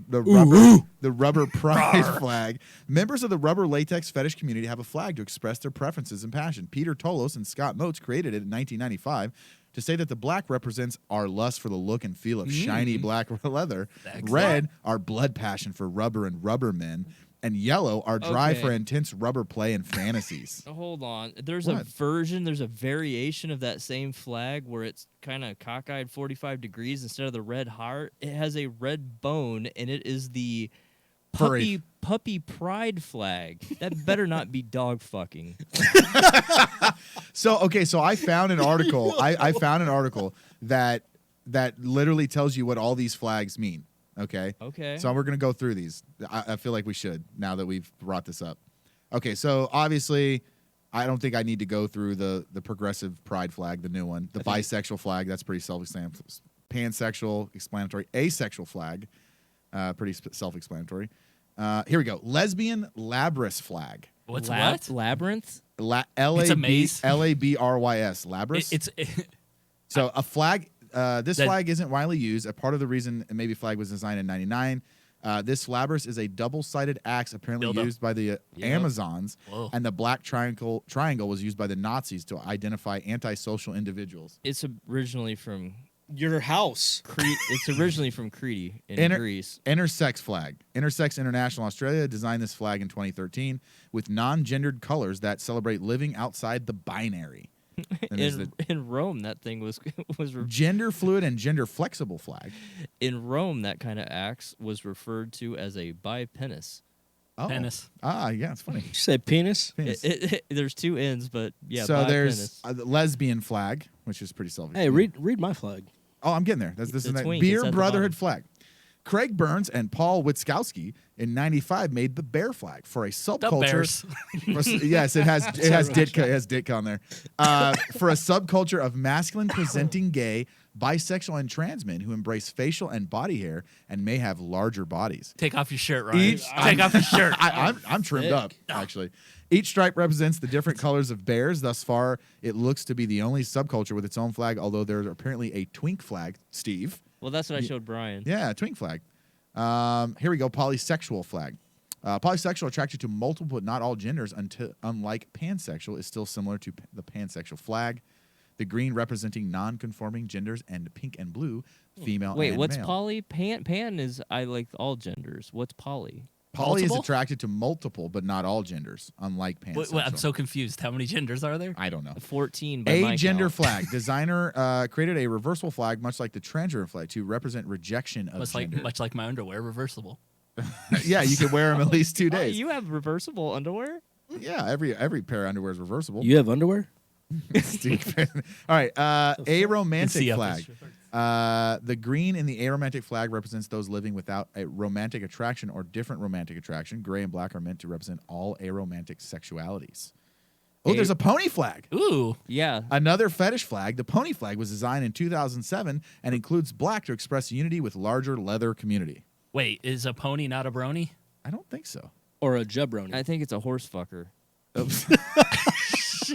rubber pride flag. Members of the rubber latex fetish community have a flag to express their preferences and passion. Peter Tolos and Scott Motes created it in 1995 to say that the black represents our lust for the look and feel of shiny black leather. Excellent. Red, our blood passion for rubber and rubber men. And yellow, our drive Okay. for intense rubber play and fantasies. Hold on. There's What? there's a variation of that same flag where it's kind of cockeyed 45 degrees instead of the red heart. It has a red bone, and it is the Furry. puppy pride flag. That better not be dog fucking. So I found an article. I found an article that literally tells you what all these flags mean. Okay. Okay. So we're gonna go through these. I feel like we should now that we've brought this up. Okay. So obviously, I don't think I need to go through the progressive pride flag, the new one, the bisexual flag. That's pretty self-explanatory. Pansexual, explanatory. Asexual flag, pretty self-explanatory. Here we go. Lesbian labrys flag. What's what? Labyrinth? It's a maze. Labrys. Labrys. It's So a flag, this That- flag isn't widely used. A part of the reason maybe flag was designed in '99. This labrys is a double-sided axe apparently Dildo. used by the Amazons, Whoa. and the black triangle was used by the Nazis to identify antisocial individuals. It's originally from Your house. It's originally from Crete in Inter- Greece. Intersex flag. Intersex International Australia designed this flag in 2013 with non-gendered colors that celebrate living outside the binary. And there's the In Rome, that thing was gender fluid and gender flexible flag. in Rome. That kind of axe was referred to as a bipenis. Oh. Penis. Ah, yeah, it's funny. You say penis? Penis. There's two ends, but yeah. So there's bipenis. the lesbian flag, which is pretty self. Hey, read my flag. Oh, I'm getting there. This is The the twink, Beer it's at the Brotherhood bottom. flag. Craig Burns and Paul Witkowski in '95 made the bear flag for a The subculture. Bears. Yes, it has Ditka on there. For a subculture of masculine presenting gay, bisexual, and trans men who embrace facial and body hair and may have larger bodies. Take off your shirt, Ryan. Each- Take off your shirt. I'm trimmed up, actually. Each stripe represents the different colors of bears. Thus far, it looks to be the only subculture with its own flag, although there's apparently a twink flag, Steve. Well, that's what I showed Brian. Yeah, twink flag. Here we go, polysexual flag. Polysexual attracted to multiple but not all genders, unlike pansexual, is still similar to the pansexual flag. The green representing non-conforming genders, and pink and blue, female Wait, and what's male. poly? Pan is I like all genders. What's poly? Poly is Multiple? attracted to multiple, but not all genders, unlike pansexual. I'm so confused. How many genders are there? I don't know. 14 by my A gender count. flag. Designer created a reversible flag, much like the transgender flag, to represent rejection of gender. Much like my underwear, reversible. Yeah, you can wear them at least 2 Oh, days. you have reversible underwear? Yeah, every pair of underwear is reversible. You have underwear? Stupid. All right, aromantic See up flag. this- The green in the aromantic flag represents those living without a romantic attraction or different romantic attraction. Gray and black are meant to represent all aromantic sexualities. Oh, there's a pony flag. Ooh. Yeah. Another fetish flag. The pony flag was designed in 2007 and includes black to express unity with larger leather community. Wait, is a pony not a brony? I don't think so. Or a jabroni? I think it's a horse fucker.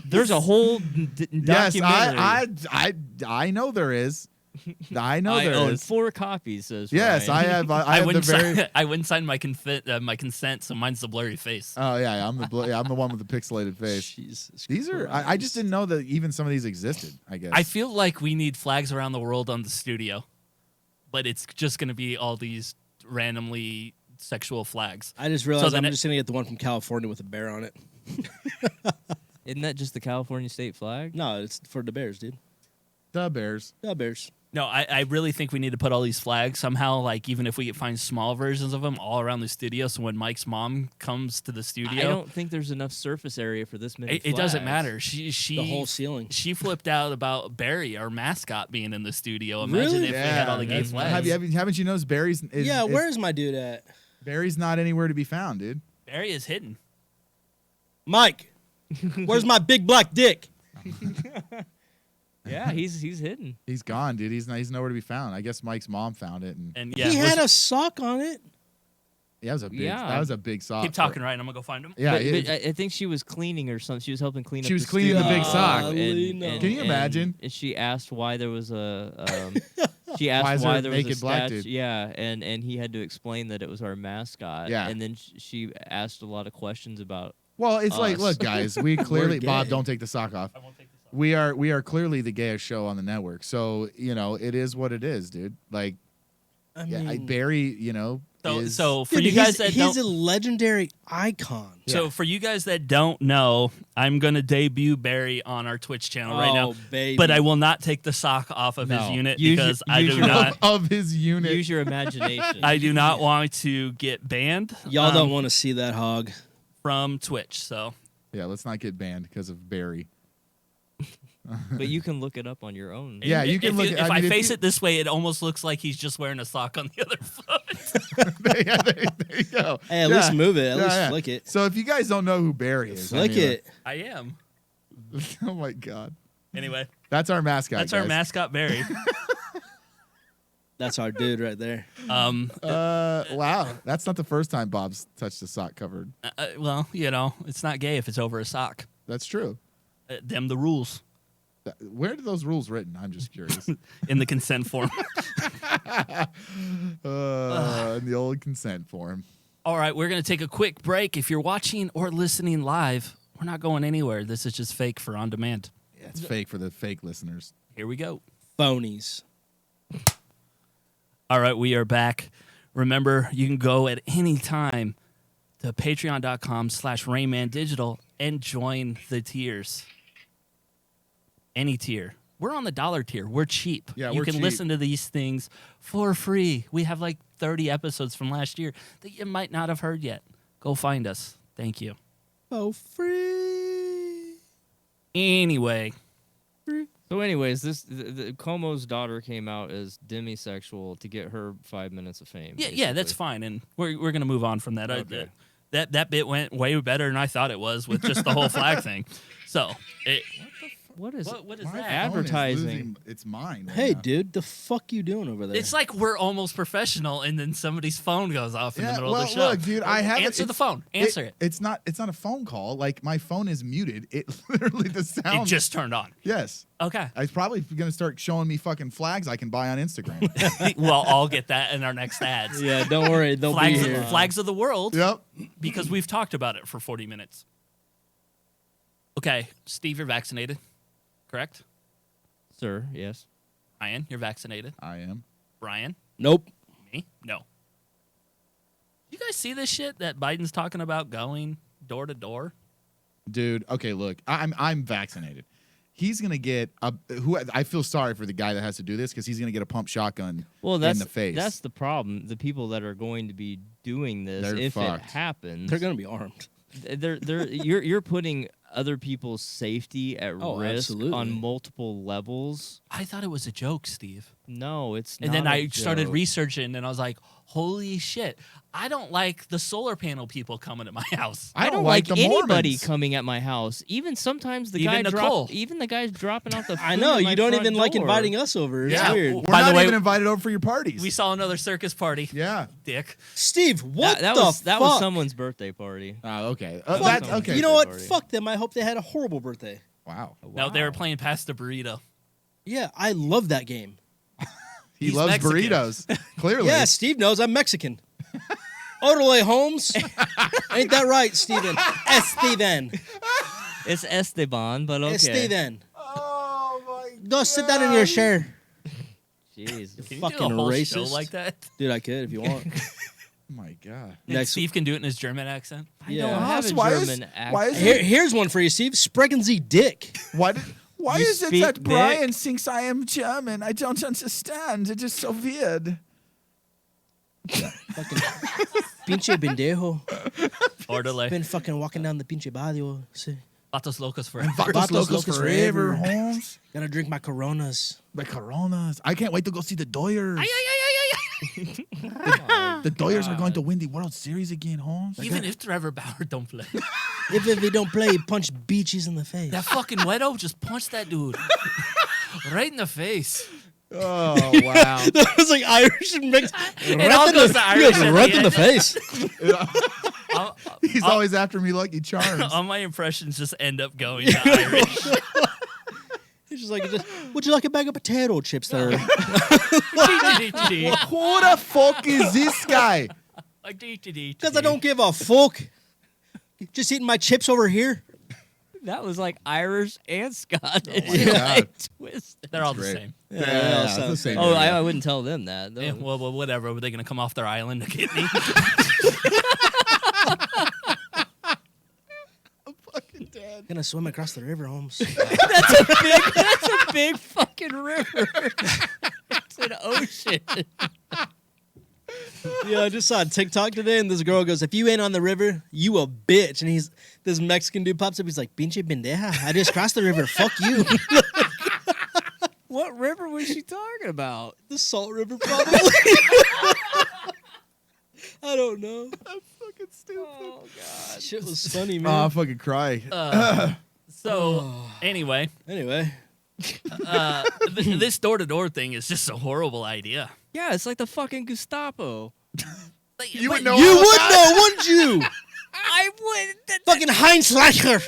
There's a whole Yes, documentary. I know there is. I know I there own is. 4 copies, says Yes, Ryan. I have. I have the wouldn't very. sign, I wouldn't sign my consent, so mine's the blurry face. Oh yeah, I'm the one with the pixelated face. Jesus These are. I just didn't know that even some of these existed. I guess. I feel like we need flags around the world on the studio, but it's just going to be all these randomly sexual flags. I just realized then I'm it- just gonna get the one from California with a bear on it. Isn't that just the California state flag? No, it's for the Bears, dude. the Bears. The Bears. No, I really think we need to put all these flags somehow, like even if we could find small versions of them all around the studio, so when Mike's mom comes to the studio, I don't think there's enough surface area for this many it doesn't flags. matter. She The whole ceiling. She flipped out about Barry, our mascot, being in the studio. Imagine if they had all the gay that's- flags. haven't you noticed Barry's? Yeah, where's my dude at? Barry's not anywhere to be found, dude. Barry is hidden. Mike, where's my big black dick? Yeah, he's hidden. He's gone, dude. He's nowhere to be found. I guess Mike's mom found it, and And yeah, He had a sock on it. that was a big. Yeah. That was a big sock. keep talking, right? I'm gonna go find him. Yeah, but, it- but I think she was cleaning or something. She was helping clean up. She was the cleaning the studio, big sock. Can you imagine? And she asked why there was a. She asked Why is why there a there was a naked black statue. dude? Yeah, and he had to explain that it was our mascot. Yeah. and then she asked a lot of questions about. well, it's like, us. look, guys, we clearly. gay. Bob, don't take the sock off. I won't take this off. We are clearly the gayest show on the network. So it is what it is, dude. Like, I yeah, mean, Barry, is, So for dude, you guys that he's don't, a legendary icon. so for you guys that don't know, I'm gonna debut Barry on our Twitch channel right now. Baby. But I will not take the sock off of his No. unit Use because your- I use do your- not. of his unit. Use your imagination. I do not want to get banned. Y'all don't want to see that hog. from Twitch. So Yeah, let's not get banned because of Barry. But you can look it up on your own. Yeah, you can if look. If I mean, face you- it this way, it almost looks like he's just wearing a sock on the other foot. yeah, there you go. Hey, at Yeah. least move it. At Yeah, least yeah. flick it. So if you guys don't know who Barry is, Flick I mean, it. I am. oh my god, Anyway, that's our mascot. that's our guys. mascot, Barry. That's our dude right there. Wow, that's not the first time Bob's touched a sock covered. Well, it's not gay if it's over a sock. That's true. Them the rules Where are those rules written? I'm just curious. in the consent form. In the old consent form. All right, we're going to take a quick break. If you're watching or listening live, we're not going anywhere. This is just fake for on demand. Yeah, it's fake for the fake listeners. Here we go. Phonies. All right, we are back. Remember, you can go at any time to patreon.com/RainmanDigital and join the tiers. Any tier. We're on the $1 tier. We're cheap. Yeah, you we're can cheap. listen to these things for free. We have like 30 episodes from last year that you might not have heard yet. Go find us. Thank you. Oh, free. Anyway, So, anyways, the Como's daughter came out as demisexual to get her 5 minutes of fame. yeah, that's basically. fine, and we're gonna move on from that. Okay. That bit went way better than I thought it was with just the whole flag thing. So, What is what is My that? phone is Advertising. losing its mind. right Hey, now. dude, the fuck you doing over there? It's like we're almost professional, and then somebody's phone goes off in the Yeah, middle well, of the show. look, dude, I have Answer the phone. Answer it. It's not a phone call. Like my phone is muted. It literally the It sound. just turned on. yes. Okay. It's probably gonna start showing me fucking flags I can buy on Instagram. We'll all get that in our next ads. yeah, don't worry. They'll Flags, be here. flags of the world, Yep. because we've talked about it for 40 minutes. Okay, Steve, you're vaccinated, correct? Sir, yes. Ryan, you're vaccinated. I am. Brian, Nope. me, no. You guys see this shit that Biden's talking about going door to door? Dude, okay, look, I'm vaccinated. He's gonna get I feel sorry for the guy that has to do this because he's gonna get a pump shotgun in the face. That's the problem. The people that are going to be doing this, They're if fucked. it happens, They're going to be armed. you're putting other people's safety at Oh, risk absolutely. on multiple levels. I thought it was a joke, Steve. No, it's not. And then a I started joke. researching, and I was like, holy shit. I don't like the solar panel people coming to my house. I don't like like the anybody Mormons. coming at my house. Even sometimes the Even guy Nicole. even the guys dropping off the food I know. at my You don't front even like door. inviting us over. It's Yeah. weird. We're By the not way- even invited over for your parties. We saw another circus party. Yeah. Dick. Steve, what That the was fuck? someone's birthday party. Oh, okay. Fuck That's them. okay. You know what? Party. Fuck them. I hope they had a horrible birthday. Wow. No, they were playing Pass the Burrito. Yeah, I love that game. He He's loves Mexican. burritos. Clearly. Yeah, Steve knows I'm Mexican. Orale Holmes. Ain't that right, Steven? Estevan. It's Esteban, but okay. Estevan. Oh my Go sit down in your chair. Jeez. Can you Fucking do a whole racist. show like that? Dude, I could if you want. my god. And Next- Steve can do it in his German accent. I Yeah. don't have a Why is- German accent. why is Here's one for you, Steve. Sprechen Sie Dick. Why You is it speak that Brian Nick? thinks I am German? I don't understand. It is so weird. Fucking pinche pendejo. Orderly. Been fucking walking down the pinche barrio. See, Vatos locos for Vatos locos forever. Holmes. gotta drink my Coronas. My Coronas. I can't wait to go see the Doyers. Ay, ay, ay, ay, ay. The Doyers are going to win the World Series again, Holmes. Even if Trevor Bauer don't play. If we don't play, punch beaches in the face. That fucking Wedo just punched that dude. Right in the face. Oh wow. That was like Irish and mixed. It all goes to Irish at right the in the end. face. He's always after me, Lucky Charms. All my impressions just end up going to Irish. He's just like, would you like a bag of potato chips there? Who the fuck is this guy? Because I don't give a fuck. Just eating my chips over here. That was like Irish and Scottish. my God. Like, twisted. They're all the Great. same. Yeah, it's so- the same. Oh, area. I wouldn't tell them that. Yeah, well, whatever. Were they going to come off their island to get me? Gonna swim across the river, Holmes. That's a big fucking river. It's an ocean. Yeah, I just saw a TikTok today, and this girl goes, "If you ain't on the river, you a bitch." And this Mexican dude pops up. He's like, "Pinche pendeja! I just crossed the river. Fuck you." What river was she talking about? The Salt River, probably. I don't know. fucking stupid. Oh god. Shit was funny, Oh, man. I'll fucking cry. So, anyway, Anyway, this door-to-door thing is just a horrible idea. Yeah, it's like the fucking Gestapo. You would But know. you all would about know, wouldn't you? I would. Fucking Heinz Lasher.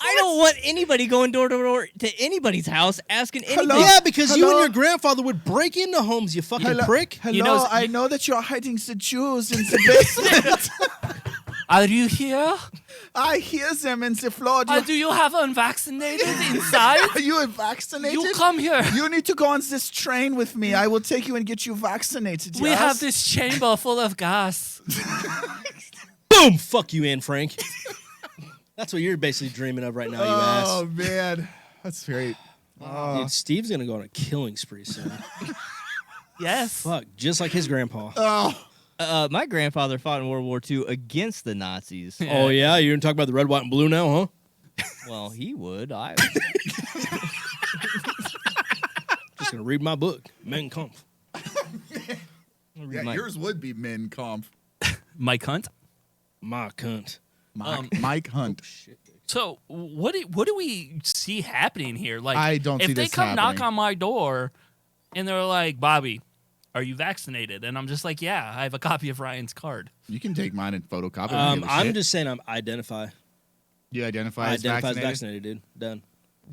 I don't want anybody going door to door to anybody's house asking anything. Hello? Yeah, because you and Hello? your grandfather would break into homes, you fucking Hello, prick. hello. You know- I know that you're hiding the Jews in the basement. Are you here? I hear them in the floor. Do you have unvaccinated inside? Are you vaccinated? You come here. You need to go on this train with me. I will take you and get you vaccinated. We yes? have this chamber full of gas. Boom! Fuck you, Anne Frank. That's what you're basically dreaming of right now, you Oh ass. man, that's great. Dude, Steve's gonna go on a killing spree soon. Yes. Fuck, just like his grandpa. Oh, My grandfather fought in World War II against the Nazis. Oh yeah, you're gonna talk about the red, white, and blue now, huh? Well, he would. Just gonna read my book, Mein Kampf. yeah, my- yours would be Min Kampf. Mike Hunt. My cunt. Mike Hunt. So what do we see happening here? Like, I don't if see they this come knock happening. on my door and they're like, "Bobby, are you vaccinated?" And I'm just like, "Yeah, I have a copy of Ryan's card." You can take mine and photocopy it. I don't give a I'm shit. just saying, identify. You identify I as identify as vaccinated. vaccinated, dude. Done.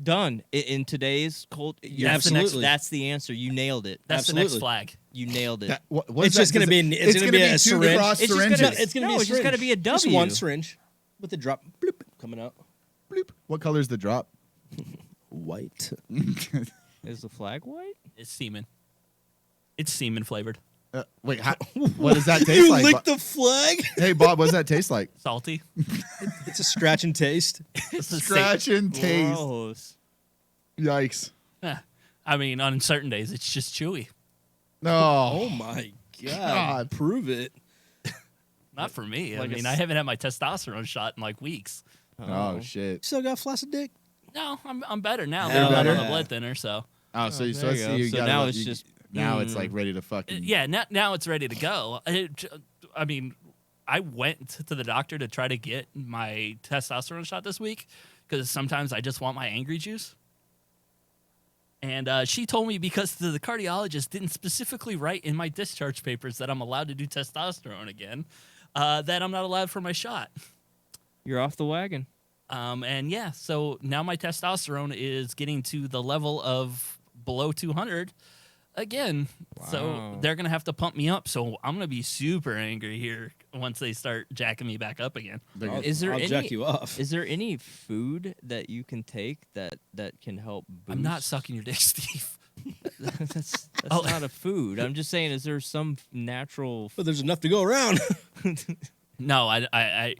Done. In today's cult, Absolutely. That's the answer. You nailed it. That's the next Absolutely. flag. You nailed it. What It's is just that? gonna be. It's gonna be a two syringe. cross It's just syringes. gonna- It's gonna No, be. A it's just gotta syringe. be a Just W. one syringe with a drop bloop, coming out. Bloop. What color is the drop? white. Is the flag white? It's semen. It's semen flavored. Wait, what does that taste You like? licked the flag? Hey, Bob, what does that taste like? Salty. It's a scratch and taste. It's a Scratch and taste. Gross. Yikes. I mean, on certain days, it's just chewy. No. Oh my God. God. Prove it. Not for me. Like I mean, I haven't had my testosterone shot in like weeks. Oh, shit. Still got flaccid dick? No, I'm better now. You're I'm better? on the blood thinner, so. Oh, so there you go. you So gotta- now you- it's just- now it's like ready to fucking. Yeah, now it's ready to go. I mean, I went to the doctor to try to get my testosterone shot this week because sometimes I just want my angry juice. And she told me because the cardiologist didn't specifically write in my discharge papers that I'm allowed to do testosterone again, that I'm not allowed for my shot. You're off the wagon. And yeah, so now my testosterone is getting to the level of below 200 again. So Wow. they're going to have to pump me up. So I'm going to be super angry here once they start jacking me back up again. I'll, Is there I'll any- jack you off. Is there any food that you can take that can help boost? I'm not sucking your dick, Steve. that's Oh. not a food. I'm just saying, is there some natural? But there's enough to go around. No, I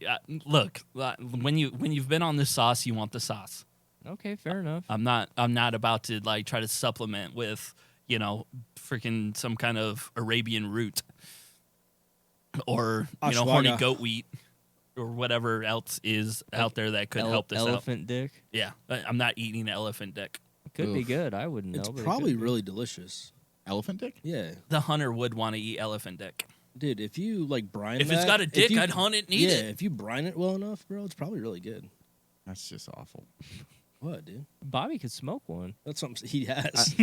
look, when you've been on this sauce, you want the sauce. Okay, fair enough. I'm not about to like try to supplement with, freaking some kind of Arabian root or, horny Ashwagandha. goat wheat or whatever else is out there that could help this out. Elephant dick Yeah, I'm not eating elephant dick. could be Oof. good. I wouldn't know. It's but it probably could be. really delicious. Elephant dick? Yeah. The hunter would want to eat elephant dick. Dude, if you like brine If it's that- got a if dick, you- I'd hunt it and eat yeah, it. if you brine it well enough, bro, it's probably really good. That's just awful. What, dude? Bobby could smoke one. That's something he has.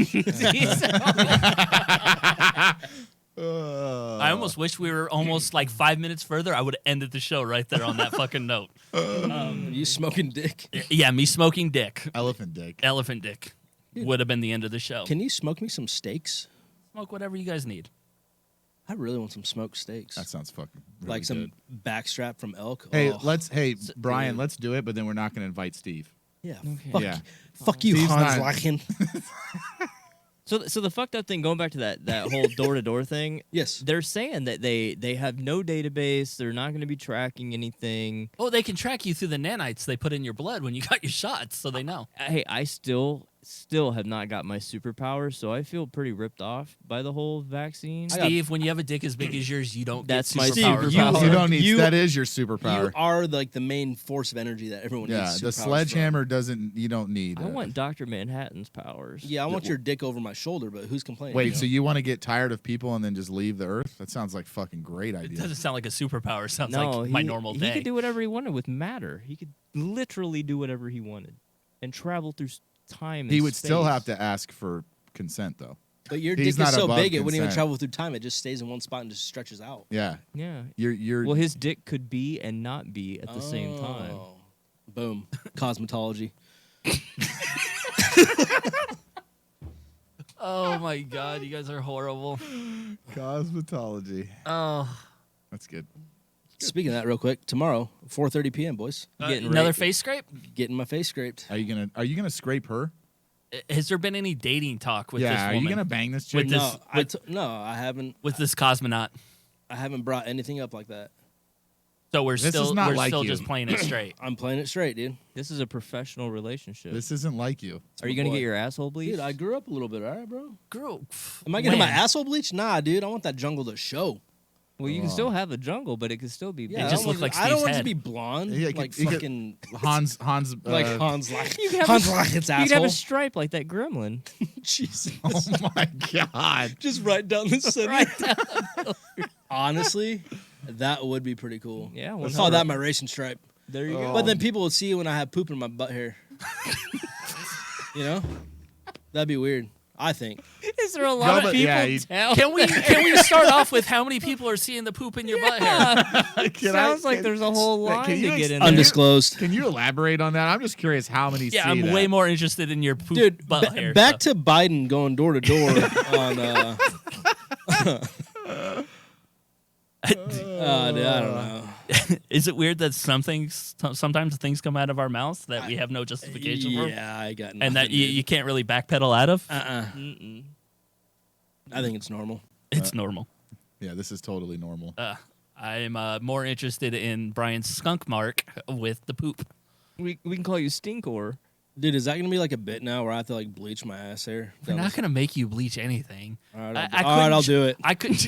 I almost wish we were almost like 5 minutes further. I would have ended the show right there on that fucking note. You smoking dick? Yeah, me smoking dick. Elephant dick. Elephant dick would have been the end of the show. Can you smoke me some steaks? Smoke whatever you guys need. I really want some smoked steaks. That sounds fucking really like some good. backstrap from elk. Hey, Oh, Brian, dude. let's do it, but then we're not going to invite Steve. yeah. Okay. Fuck, Yeah. fuck you, Steve's Hans not- Lachen. So the fucked up thing, going back to that whole door to door thing. Yes. They're saying that they have no database. They're not going to be tracking anything. Oh, they can track you through the nanites they put in your blood when you got your shots, so they know. Hey, I still have not got my superpower, so I feel pretty ripped off by the whole vaccine. I got- Steve, when you have a dick as big as yours, you don't That's get my superpowers. Steve, off. You don't need. You- that is your You superpower. are like the main force of energy that everyone Yeah, needs. the superpowers sledgehammer doesn't. You don't need. I want Dr. Manhattan's powers. from. Yeah, I want your dick over my shoulder, but who's complaining? Wait, you know? so you want to get tired of people and then just leave the earth? That sounds like fucking great It idea. doesn't sound like a superpower. It sounds No, like my normal he day. could do whatever he wanted with matter. He could literally do whatever he wanted and travel through time. And He would still space. have to ask for consent, though. But your He's dick is not so above big it wouldn't even consent. travel through time. It just stays in one spot and just stretches out. Yeah, Yeah. you're. Well, his dick could be and not be at the same time. Oh. Boom. Cosmetology. Oh my god, you guys are horrible. cosmetology. Oh, That's good. Speaking of that, real quick, tomorrow, 4:30 p.m. Boys, Getting another raped. face scrape? getting my face scraped. Are you gonna scrape her? Has there been any dating talk with this Yeah. Are woman? you gonna bang this chick? With No, this- no, I haven't. with this cosmonaut? I haven't brought anything up like that. So we're This is still not we're like still you. just playing it straight. I'm playing it straight, dude. This is a professional relationship. This isn't like you. Are you my going to boy. get your asshole bleached? Dude, I grew up a little bit, all right, bro. Girl, Am I getting my when? asshole bleached? Nah, dude. I want that jungle to show. well, you can still have the jungle, but it could still be. Yeah, It I just don't looked want like I don't Steve's want it to head. be blonde, Yeah, it like could- it could- fucking, Hans. like Hans Lachen. You could have Hans a- Lachen's You could have asshole. a stripe like that gremlin. Jesus. Oh my god. Just right down the center. Honestly, that would be pretty cool. Yeah, Let's call that my racing stripe. There you go. But then people would see when I have poop in my butt hair. You know? That'd be weird. I think. Is there a lot but- of people yeah, you- tell? can we start off with how many people are seeing the poop in your butt hair? Sounds like there's a whole line can you to get in ex- there. Undisclosed. Can you elaborate on that? I'm just curious how many. Yeah, see I'm that. way more interested in your poop Dude, butt hair. back to Biden going door to door on dude, I don't know. Is it weird that sometimes things come out of our mouths that we have no justification for? Yeah, I got nothing. And that you can't really backpedal out of? I think it's normal. It's normal. Yeah, this is totally normal. I'm more interested in Brian's skunk mark with the poop. We can call you Stinkor. Dude, is that gonna be like a bit now where I have to like bleach my ass hair? We're not going to make make you bleach anything. All right, I'll do it. I couldn't.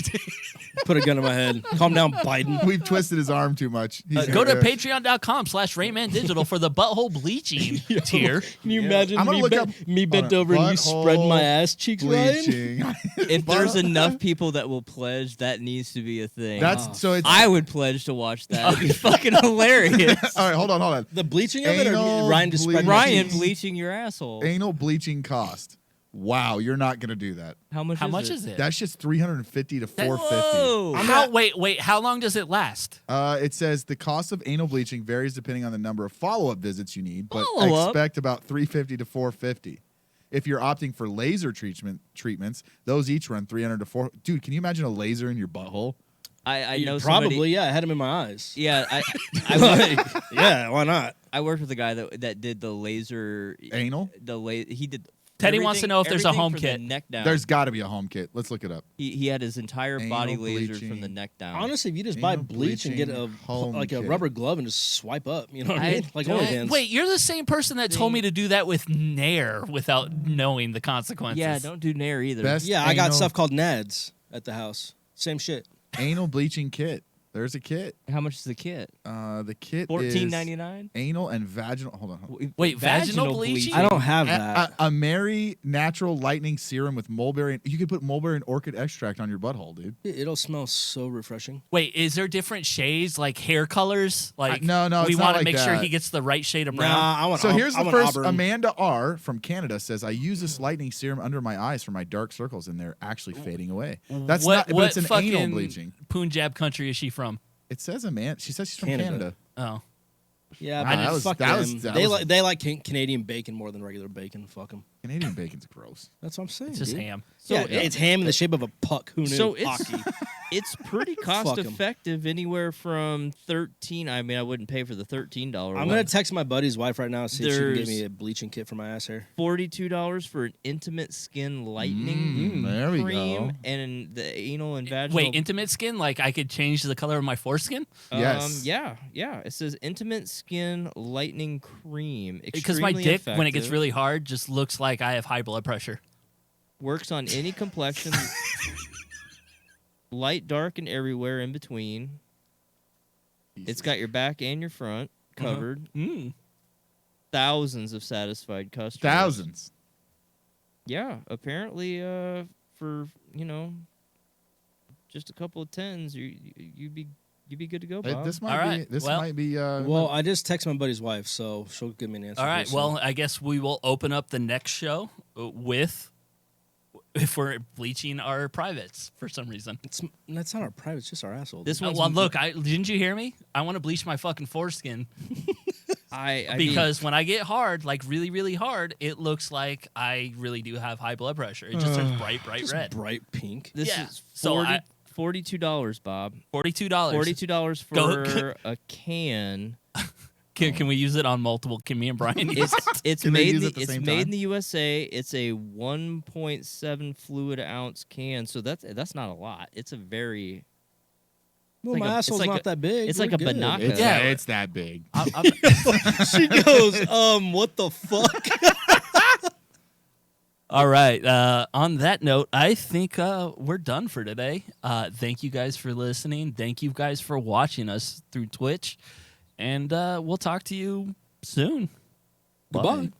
Put a gun in my head. Calm down, Biden. We've twisted his arm too much. Go to patreon.com/RaymanDigital for the butthole bleaching tier. Can you imagine I'm gonna look up me bent over and you spread my ass cheeks, Ryan? bleaching. If there's enough people that will pledge, that needs to be a thing. That's so. It's I would pledge to watch that. It'd be fucking hilarious. all right. Hold on. The bleaching of it, Anal or Ryan just spread my Ryan cheeks? bleaching your asshole. Anal bleaching cost. Wow, you're not gonna do that. How much is it? That's just $350 to $450. Whoa. Wait, how long does it last? It says the cost of anal bleaching varies depending on the number of follow-up visits you need, but Follow-up? expect about $350 to $450. If you're opting for laser treatments, those each run $300 to $400. Dude, can you imagine a laser in your butthole? I know Probably, somebody, yeah. I had him in my eyes. Yeah, I Yeah, why not? I worked with a guy that did the laser Anal? He did. Teddy wants to know if there's a everything home from kit. The neck down. There's got to be a home kit. Let's look it up. He had his entire body Anal lasered bleaching. from the neck down. Honestly, if you just buy Anal bleach and get a bleaching home a kit. rubber glove and just swipe up, you know what I mean? Like don't- OnlyFans. Wait, you're the same person that told me to do that with Nair without knowing the consequences. Yeah, don't do Nair either. Best Yeah, I got anal- stuff called Nads at the house. Same shit. Anal bleaching kit. There's a kit. How much is the kit? The kit $14.99. is anal and vaginal. Hold on. Wait, vaginal bleaching? I don't have that. A Mary natural lightning serum with mulberry. You can put mulberry and orchid extract on your butthole, dude. It'll smell so refreshing. Wait, is there different shades, like hair colors? Like no, we it's not want to like make sure that. he gets the right shade of brown. Nah, I want. So here's I the want first. Auburn. Amanda R. from Canada says, I use this lightning serum under my eyes for my dark circles, and they're actually fading away. That's what, not, but what it's an fucking anal bleaching. Punjab country is she from? It says she says she's from Canada. Canada. Oh. Yeah, Nah, but that was- fuck that them. was- that they was- like they like Canadian bacon more than regular bacon. Fuck them. Canadian bacon's gross. That's what I'm saying. It's just dude. ham. So yeah, it- it's ham in the shape of a puck. Who knew? So Hockey. it's pretty Fuck 'em. cost effective, anywhere from $13. I mean, I wouldn't pay for the $13 I'm one. gonna text my buddy's wife right now and see if she can give There's- me a bleaching kit for my ass hair. $42 for an intimate skin lightening There we cream go. and the anal and vaginal. Wait, intimate skin? Like I could change the color of my foreskin? Yes. Yeah. It says intimate skin lightening cream. Because my Extremely dick, when it gets effective. really hard, just looks like I have high blood pressure. Works on any complexion. Light, dark, and everywhere in between. It's got your back and your front covered. Thousands of satisfied customers. Thousands. Yeah, apparently, for just a couple of tens, you'd be good to go, Bob. This might All right, be. This well- might be. Well, I just texted my buddy's wife, so she'll give me an answer. All right. pretty soon. Well, I guess we will open up the next show with if we're bleaching our privates for some reason. That's not our private; it's just our asshole. This Oh, one's well, look, didn't you hear me? I want to bleach my fucking foreskin because when I get hard, like really, really hard, it looks like I really do have high blood pressure. It just turns bright just red. bright pink. this Yeah. is So $42, Bob. $42. $42 for a can. Can we use it on multiple? Can me and Brian use It's Can they made use in it at the it's same made time? in the USA. It's a 1.7 fluid ounce can, so that's not a lot. It's a very Well, like my a- it's asshole's like not a- that big. it's We're like a good. banana. It's, Yeah. it's that big. She goes, what the fuck? All right. On that note, I think we're done for today. Thank you guys for listening. Thank you guys for watching us through Twitch. And we'll talk to you soon. Goodbye. Bye.